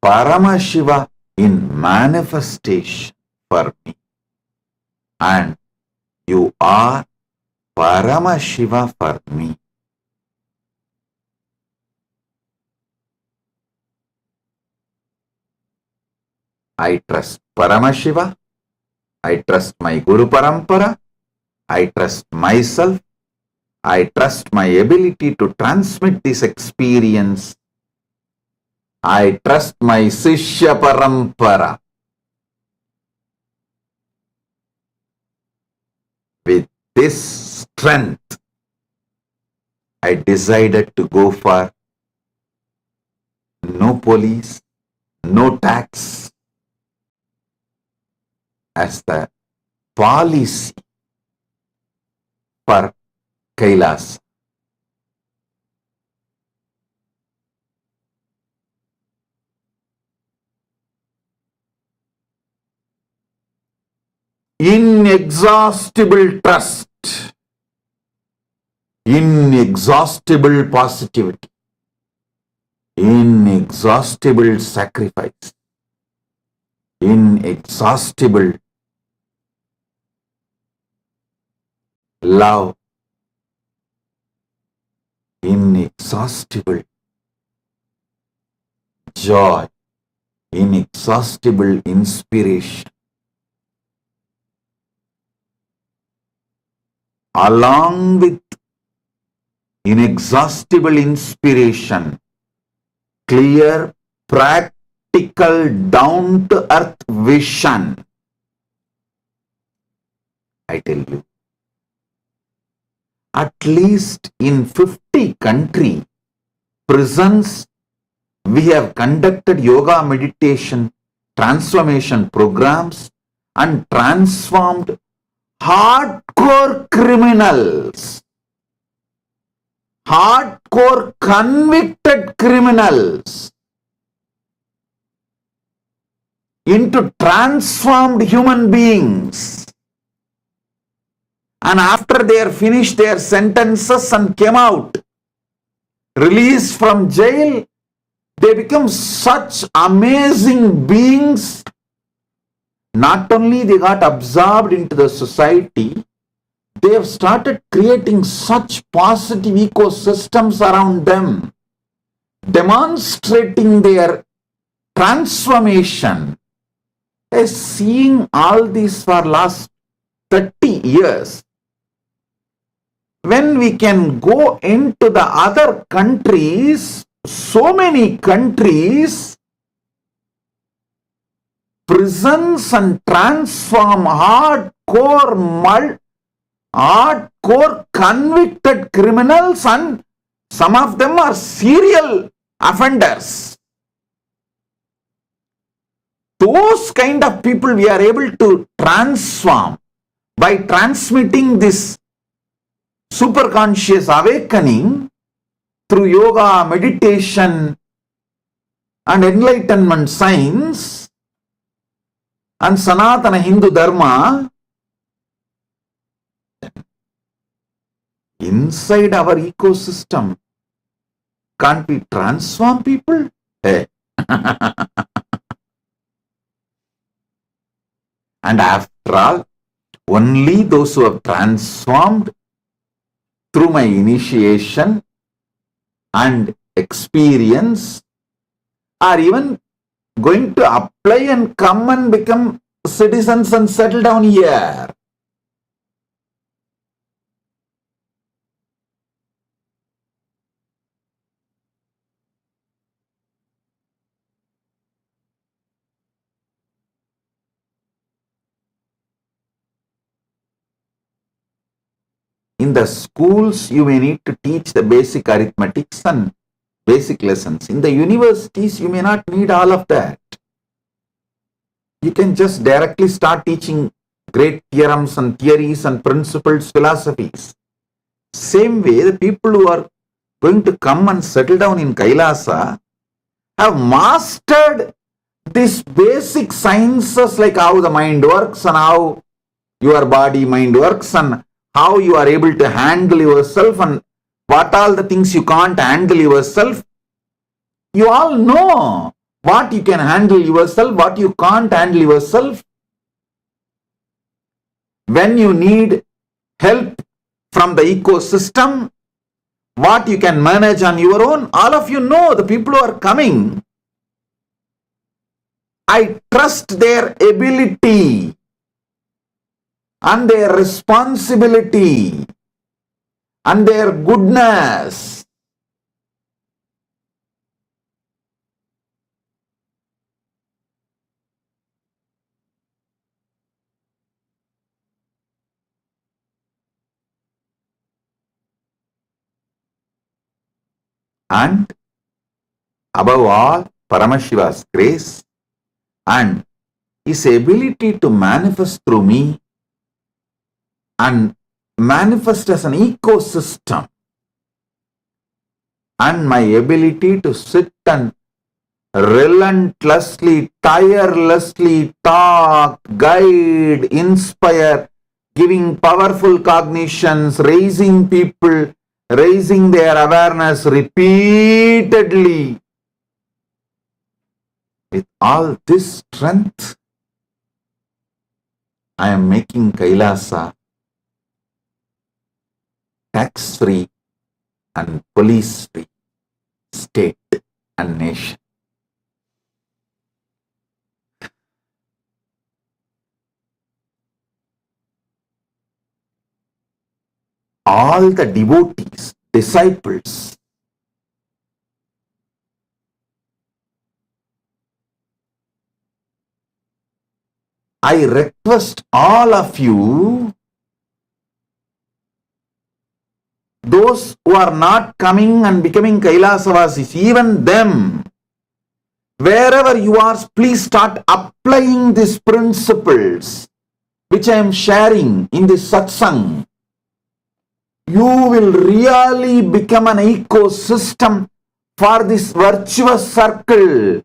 Paramashiva in manifestation for me. And you are Paramashiva for me. I trust Paramashiva. I trust my Guru Parampara. I trust myself. I trust my ability to transmit this experience. I trust my Sishya Parampara. With this strength, I decided to go for no police, no tax, as the policy for Kailas. Inexhaustible trust, inexhaustible positivity, inexhaustible sacrifice, inexhaustible love, inexhaustible joy, inexhaustible inspiration. Along with inexhaustible inspiration, clear, practical, down-to-earth vision. I tell you, at least in 50 country prisons, we have conducted yoga meditation, transformation programs and transformed hardcore criminals, hardcore convicted criminals into transformed human beings. And after they are finished their sentences and came out, released from jail, they become such amazing beings. Not only they got absorbed into the society, they have started creating such positive ecosystems around them, demonstrating their transformation. Seeing all this for last 30 years, when we can go into the other countries, so many countries, prisons and transform hardcore convicted criminals, and some of them are serial offenders. Those kind of people we are able to transform by transmitting this superconscious awakening through yoga, meditation and enlightenment science and Sanatana Hindu Dharma. Inside our ecosystem, can't we transform people? Hey. And after all, only those who have transformed through my initiation and experience are even going to apply and come and become citizens and settle down here. In the schools, you may need to teach the basic arithmetics and basic lessons. In the universities, you may not need all of that. You can just directly start teaching great theorems and theories and principles, philosophies. Same way, the people who are going to come and settle down in Kailasa have mastered these basic sciences like how the mind works and how your body mind works and how you are able to handle yourself and what all the things you can't handle yourself. You all know what you can handle yourself, what you can't handle yourself. When you need help from the ecosystem, what you can manage on your own, all of you know, the people who are coming. I trust their ability and their responsibility and their goodness. And above all, Paramashiva's grace and His ability to manifest through me and manifest as an ecosystem, and my ability to sit and relentlessly, tirelessly talk, guide, inspire, giving powerful cognitions, raising people, raising their awareness repeatedly. With all this strength, I am making Kailasa tax-free and police-free state and nation. All the devotees, disciples, I request all of you, those who are not coming and becoming Kailasavasis, even them, wherever you are, please start applying these principles which I am sharing in this satsang. You will really become an ecosystem for this virtuous circle.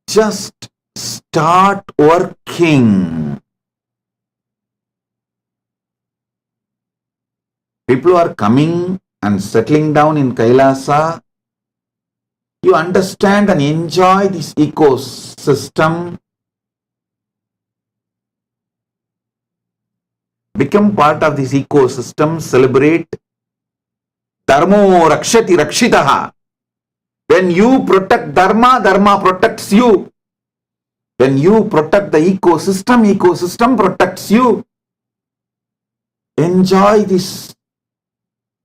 Just start working. People who are coming and settling down in Kailasa, you understand and enjoy this ecosystem. Become part of this ecosystem, celebrate. Dharmo rakshati rakshitaha. When you protect Dharma, Dharma protects you. When you protect the ecosystem, ecosystem protects you. Enjoy this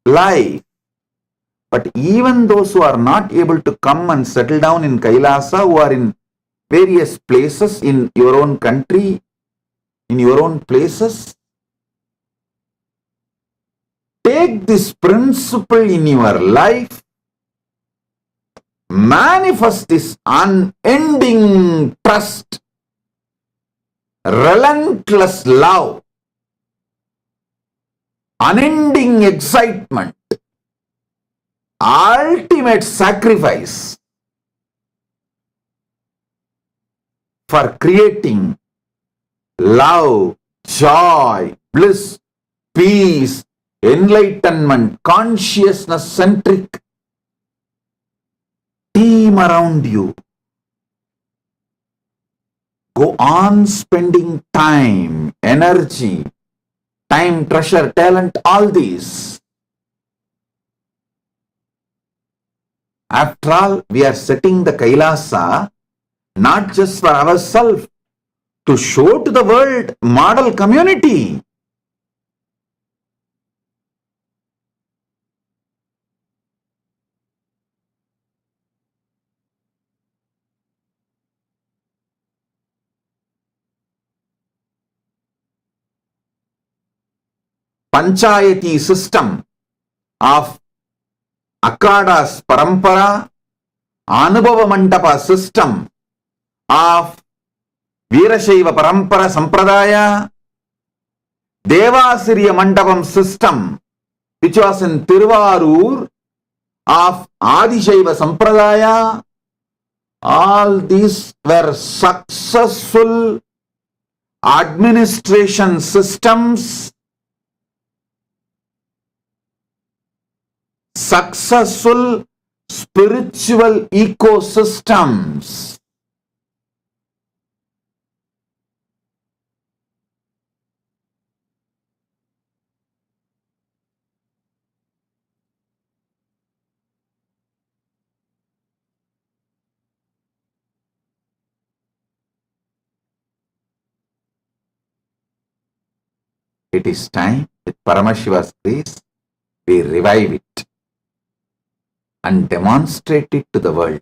life. But even those who are not able to come and settle down in Kailasa, who are in various places in your own country, in your own places, take this principle in your life, manifest this unending trust, relentless love, unending excitement, ultimate sacrifice for creating love, joy, bliss, peace, enlightenment, consciousness-centric team around you. Go on spending time, energy, time, treasure, talent, all these. After all, we are setting the Kailasa not just for ourselves, to show to the world model community. Panchayati system of Akada's Parampara, Anubhava Mandapa system of Veerashaiva Parampara Sampradaya, Devasiriya Mandapam system which was in Tiruvarur of Adishaiva Sampradaya, all these were successful administration systems, successful spiritual ecosystems. It is time, with Paramashiva's grace, we revive it and demonstrate it to the world.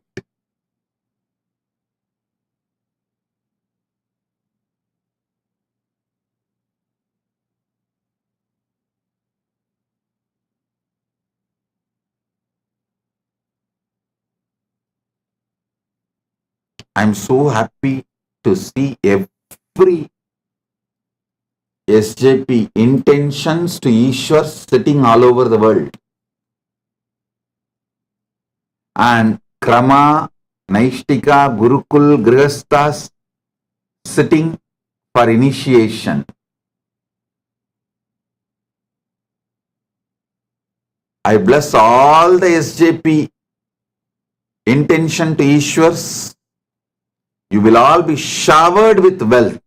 I am so happy to see every SJP intentions to Ishwar sitting all over the world. And Krama, Naishtika, Gurukul, Grihasthas sitting for initiation. I bless all the SJP intention to Ishwars. You will all be showered with wealth.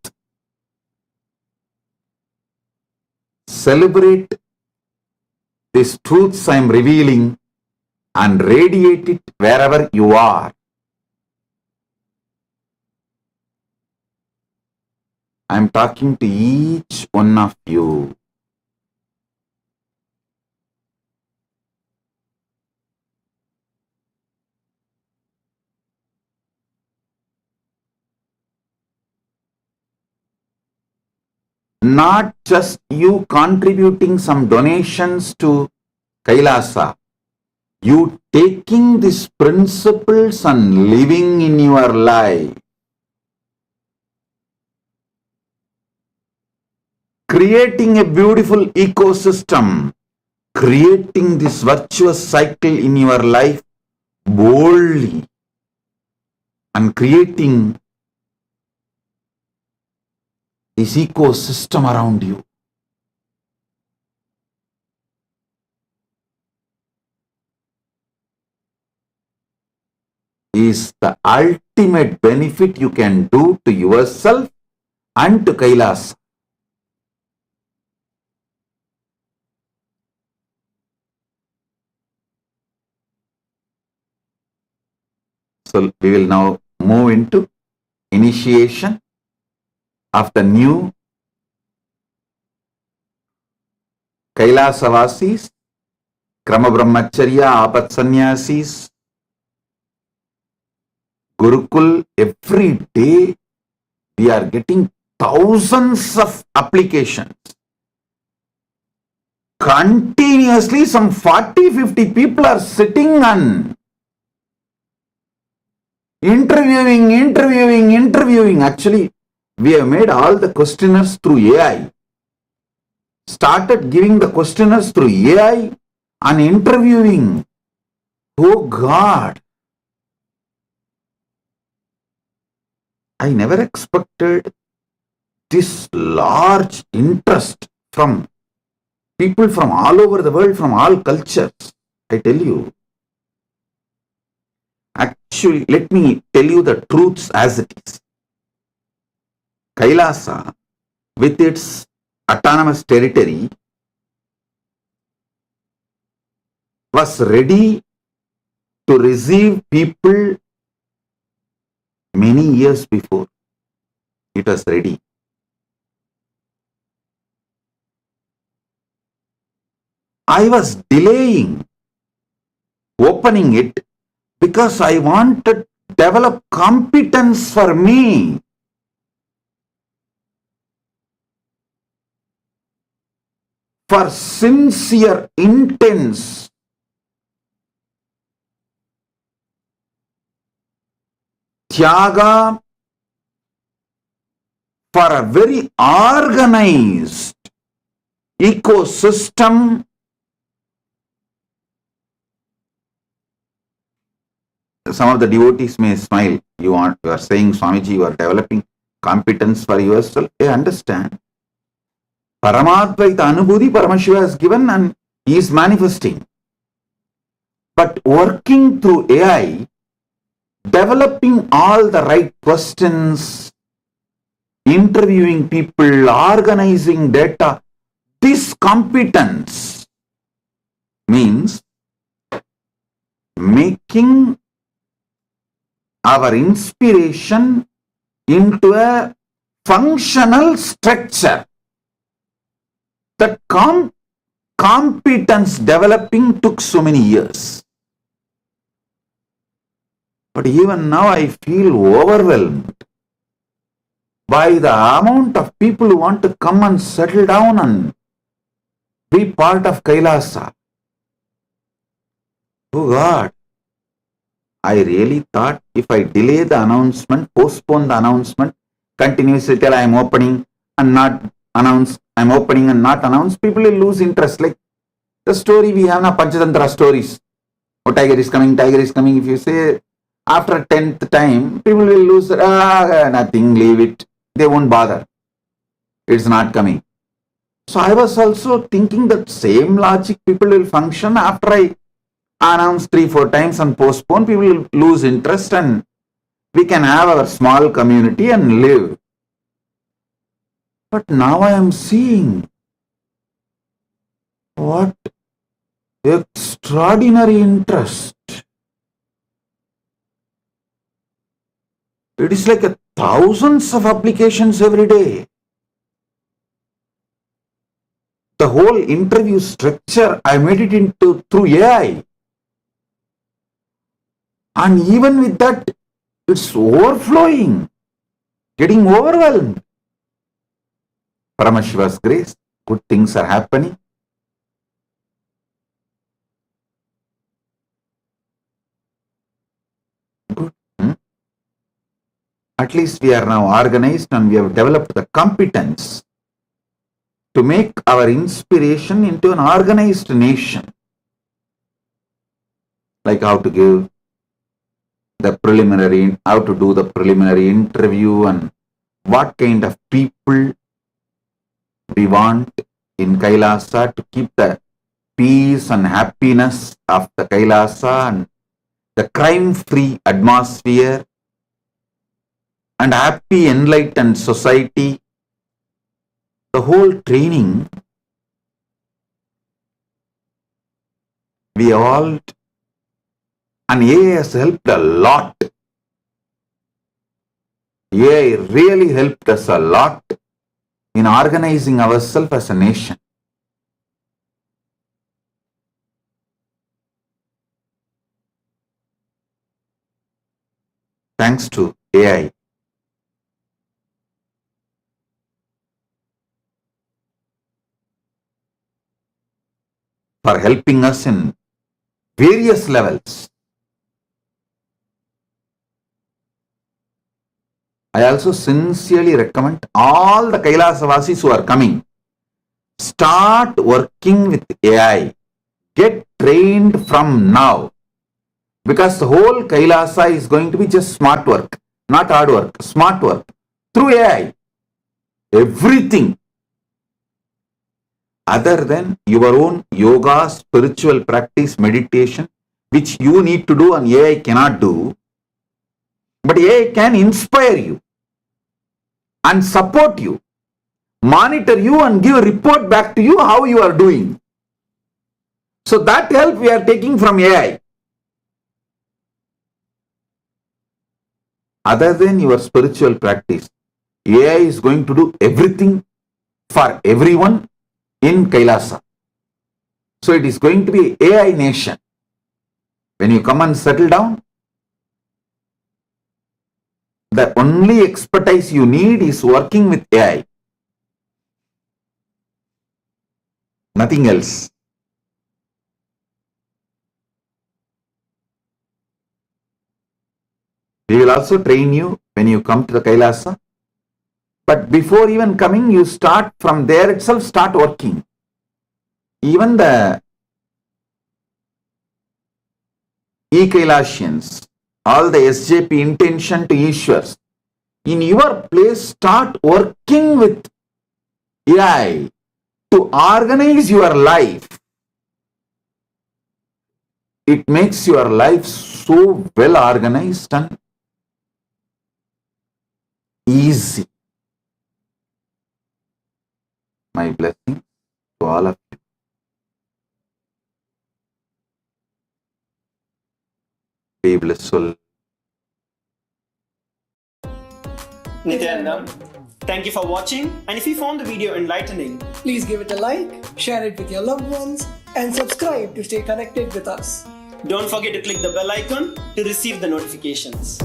Celebrate these truths I am revealing and radiate it wherever you are. I am talking to each one of you. Not just you contributing some donations to Kailasa, you taking these principles and living in your life, creating a beautiful ecosystem, creating this virtuous cycle in your life boldly, and creating this ecosystem around you. Is the ultimate benefit you can do to yourself and to Kailas. So we will now move into initiation of the new Kailasavasis, Krama Brahmacharya, Apat Sannyasis, Gurukul. Every day we are getting thousands of applications. Continuously some 40-50 people are sitting and interviewing. Actually, we have made all the questionnaires through AI. Started giving the questionnaires through AI and interviewing. Oh God! I never expected this large interest from people from all over the world, from all cultures. I tell you. Actually, let me tell you the truths as it is. Kailasa, with its autonomous territory, was ready to receive people many years before. It was ready. I was delaying opening it because I wanted to develop competence for me. For sincere, intense, tyaga, for a very organized ecosystem. Some of the devotees may smile. You are saying, Swamiji, you are developing competence for yourself. I understand. Paramadvaita Anubhuti Paramashiva has given and he is manifesting. But working through AI, developing all the right questions, interviewing people, organizing data, this competence means making our inspiration into a functional structure. That competence developing took so many years. But even now I feel overwhelmed by the amount of people who want to come and settle down and be part of Kailasa. Oh God, I really thought if I delay the announcement, postpone the announcement, continuously tell I am opening and not announce, I am opening and not announce, people will lose interest. Like the story we have na Panchatantra stories. Oh, tiger is coming, tiger is coming. If you say after 10th time, people will lose, nothing, leave it. They won't bother. It's not coming. So I was also thinking that same logic people will function after I announce 3-4 times and postpone, people will lose interest and we can have our small community and live. But now I am seeing what extraordinary interest. It is like thousands of applications every day. The whole interview structure, I made it into through AI. And even with that, it's overflowing, getting overwhelmed. Paramashiva's grace, good things are happening. Good. At least we are now organized and we have developed the competence to make our inspiration into an organized nation. Like how to give the preliminary, how to do the preliminary interview and what kind of people we want in Kailasa to keep the peace and happiness of the Kailasa and the crime-free atmosphere and happy enlightened society. The whole training we all, and AI has helped a lot. AI really helped us a lot in organizing ourselves as a nation. Thanks to AI. For helping us in various levels. I also sincerely recommend all the Kailasavasis who are coming, start working with AI. Get trained from now. Because the whole Kailasa is going to be just smart work, not hard work, smart work through AI. Everything. Other than your own yoga, spiritual practice, meditation, which you need to do and AI cannot do, but AI can inspire you and support you, monitor you and give a report back to you how you are doing. So that help we are taking from AI. Other than your spiritual practice, AI is going to do everything for everyone in Kailasa. So it is going to be AI nation. When you come and settle down, the only expertise you need is working with AI. Nothing else. We will also train you when you come to the Kailasa. But before even coming, you start from there itself, start working. Even the E-Kailasians, all the SJP intention to Ishwars, in your place, start working with AI to organize your life. It makes your life so well organized and easy. My blessings to all of you. Be blissful. Nithyanandam, thank you for watching, and if you found the video enlightening, please give it a like, share it with your loved ones, and subscribe to stay connected with us. don't forget to click the bell icon to receive the notifications.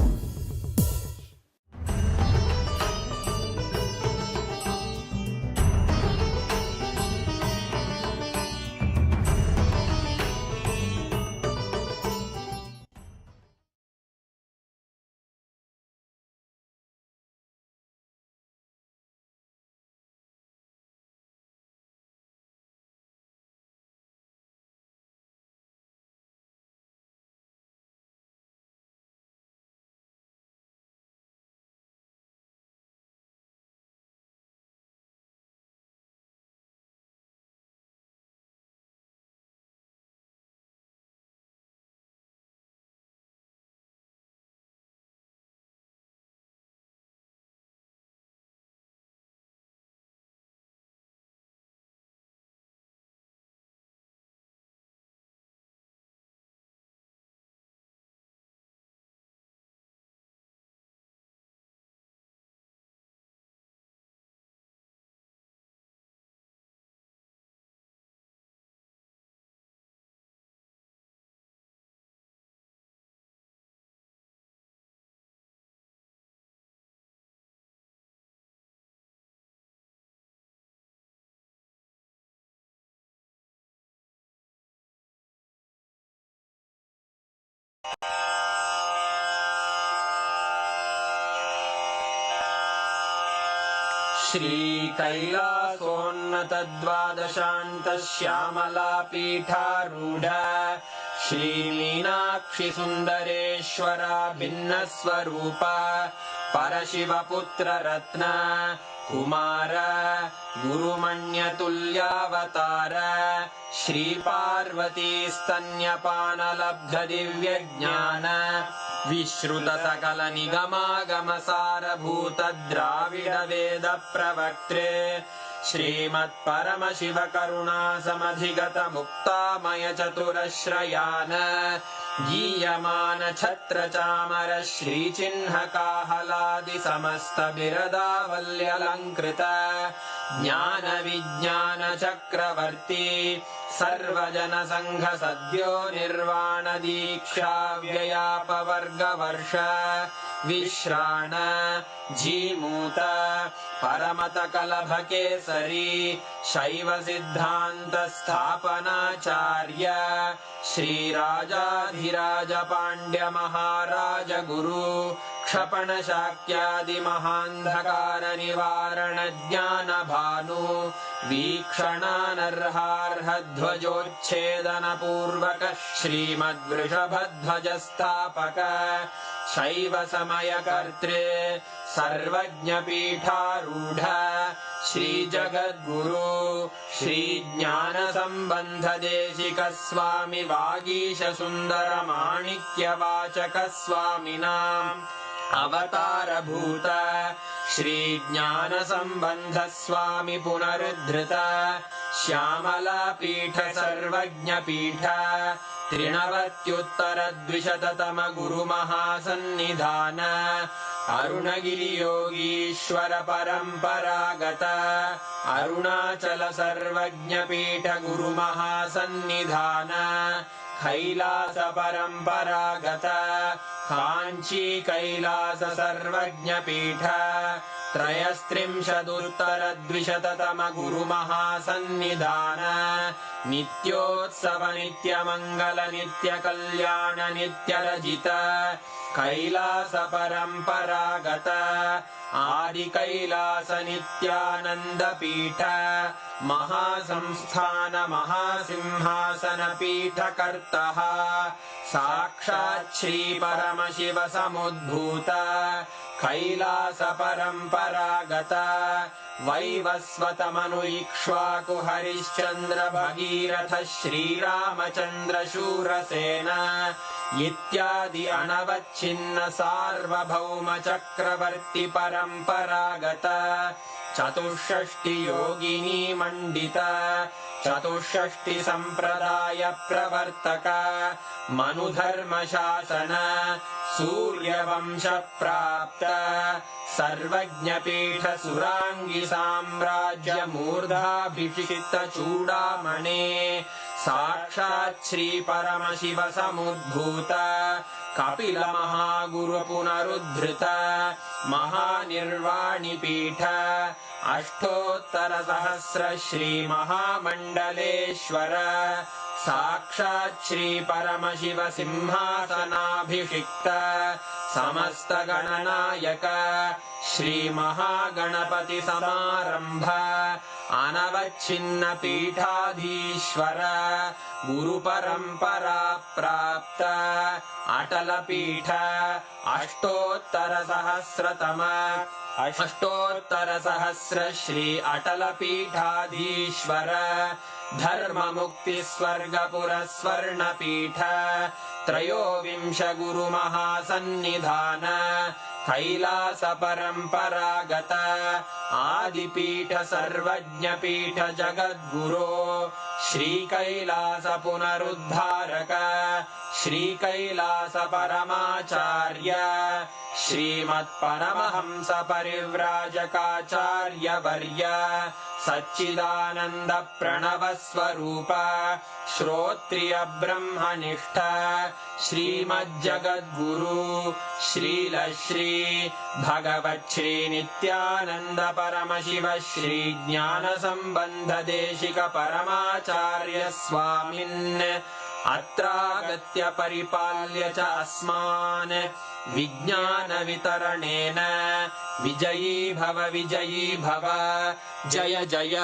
श्रीकैलासोन्नतद्वादशान्तश्यामलापीठारूढ श्रीमीनाक्षिसुन्दरेश्वरा भिन्नस्वरूप परशिवपुत्ररत्न Kumar गुरुमण्यतुल्यावतार श्रीपार्वतीस्तन्यपानलब्धदिव्यज्ञान विश्रुतसकलनिगमागमसारभूतद्राविडवेदप्रवक्त्रे श्रीमत्परमशिवकरुणासमधिगतमुक्तामयचतुरश्रयान् गीयमान छत्रचामर श्रीचिह्नकाहलादिसमस्तबिरदावल्यलङ्कृत ज्ञानविज्ञानचक्रवर्ती सर्वजनसङ्घसद्यो निर्वाणदीक्षाव्ययापवर्गवर्ष विश्राण Jimuta परमतकलभकेसरी शैवसिद्धान्तस्थापनाचार्य श्रीराजाधिराजपाण्ड्यमहाराज गुरु क्षपणशाक्यादिमहान्धकारनिवारणज्ञानभानु वीक्षणानर्हार्हध्वजोच्छेदनपूर्वक श्रीमद्वृषभध्वजस्थापक शैवसमयकर्त्रे सर्वज्ञपीठारूढ श्रीजगद्गुरु श्रीज्ञानसम्बन्धदेशिकस्वामि वागीशसुन्दरमाणिक्यवाचकस्वामिनाम् अवतारभूत श्रीज्ञानसम्बन्धस्वामि पुनरुद्धृत श्यामलापीठ सर्वज्ञपीठ त्रिनवत्युत्तरद्विशततम गुरुमहासन्निधान अरुणगिरियोगीश्वर परम्परागत अरुणाचल सर्वज्ञपीठ गुरुमहासन्निधान कैलास परम्परागत काञ्ची कैलास सर्वज्ञपीठ त्रयस्त्रिंशदुत्तरद्विशततम गुरुमहासन्निधान नित्योत्सव नित्यमङ्गल नित्यकल्याण नित्यरजित कैलास परम्परागत आदिकैलास नित्यानन्दपीठ महासंस्थान महासिंहासन पीठकर्तः साक्षात् श्री परमशिव समुद्भूत कैलास परम्परागत वैवस्वतमनु इक्ष्वाकु हरिश्चन्द्र भगीरथ श्रीरामचन्द्र शूरसेन इत्यादि अनवच्छिन्न सार्वभौम चक्रवर्ति परम्परागत चतुष्षष्टि योगिनी मण्डित चतुष्षष्टि सम्प्रदाय प्रवर्तक मनुधर्मशासन सूर्यवंश प्राप्त सर्वज्ञपीठ सुराङ्गी साम्राज्य मूर्धाभिषिक्त चूडामणे साक्षात् श्री परमशिव समुद्भूत कपिल महागुरु पुनरुद्धृत महानिर्वाणिपीठ अष्टोत्तर सहस्र श्री महामण्डलेश्वर साक्षात् श्री परमशिव सिंहासनाभिषिक्त समस्त गणनायक श्री महागणपति समारंभ अनवच्छिन्न पीठाधीश्वर गुरु परंपरा प्राप्त अटल पीठ अष्टोत्तर सहस्र श्री अटल पीठाधीश्वर धर्म मुक्ति स्वर्गपुर स्वर्ण पीठ त्रयोविंश गुरु महासन्निधान कैलास परम्परागत आदिपीठ सर्वज्ञपीठ जगद्गुरो श्री कैलास पुनरुद्धारक श्री कैलास परमाचार्य श्रीमत्परमहंस परिव्राजकाचार्य वर्य सच्चिदानंद प्रणव स्वरूप श्रोत्रिय ब्रह्मनिष्ठ श्रीमज्जगद्गुरु श्रील श्री भगवत् श्री नित्यानंद परमशिव श्री ज्ञान संबंध देशिक परमाचार्य स्वामिन् अत्रागत्य परिपाल्य च अस्मान् विज्ञानवितरणेन विजयी भव जय जय।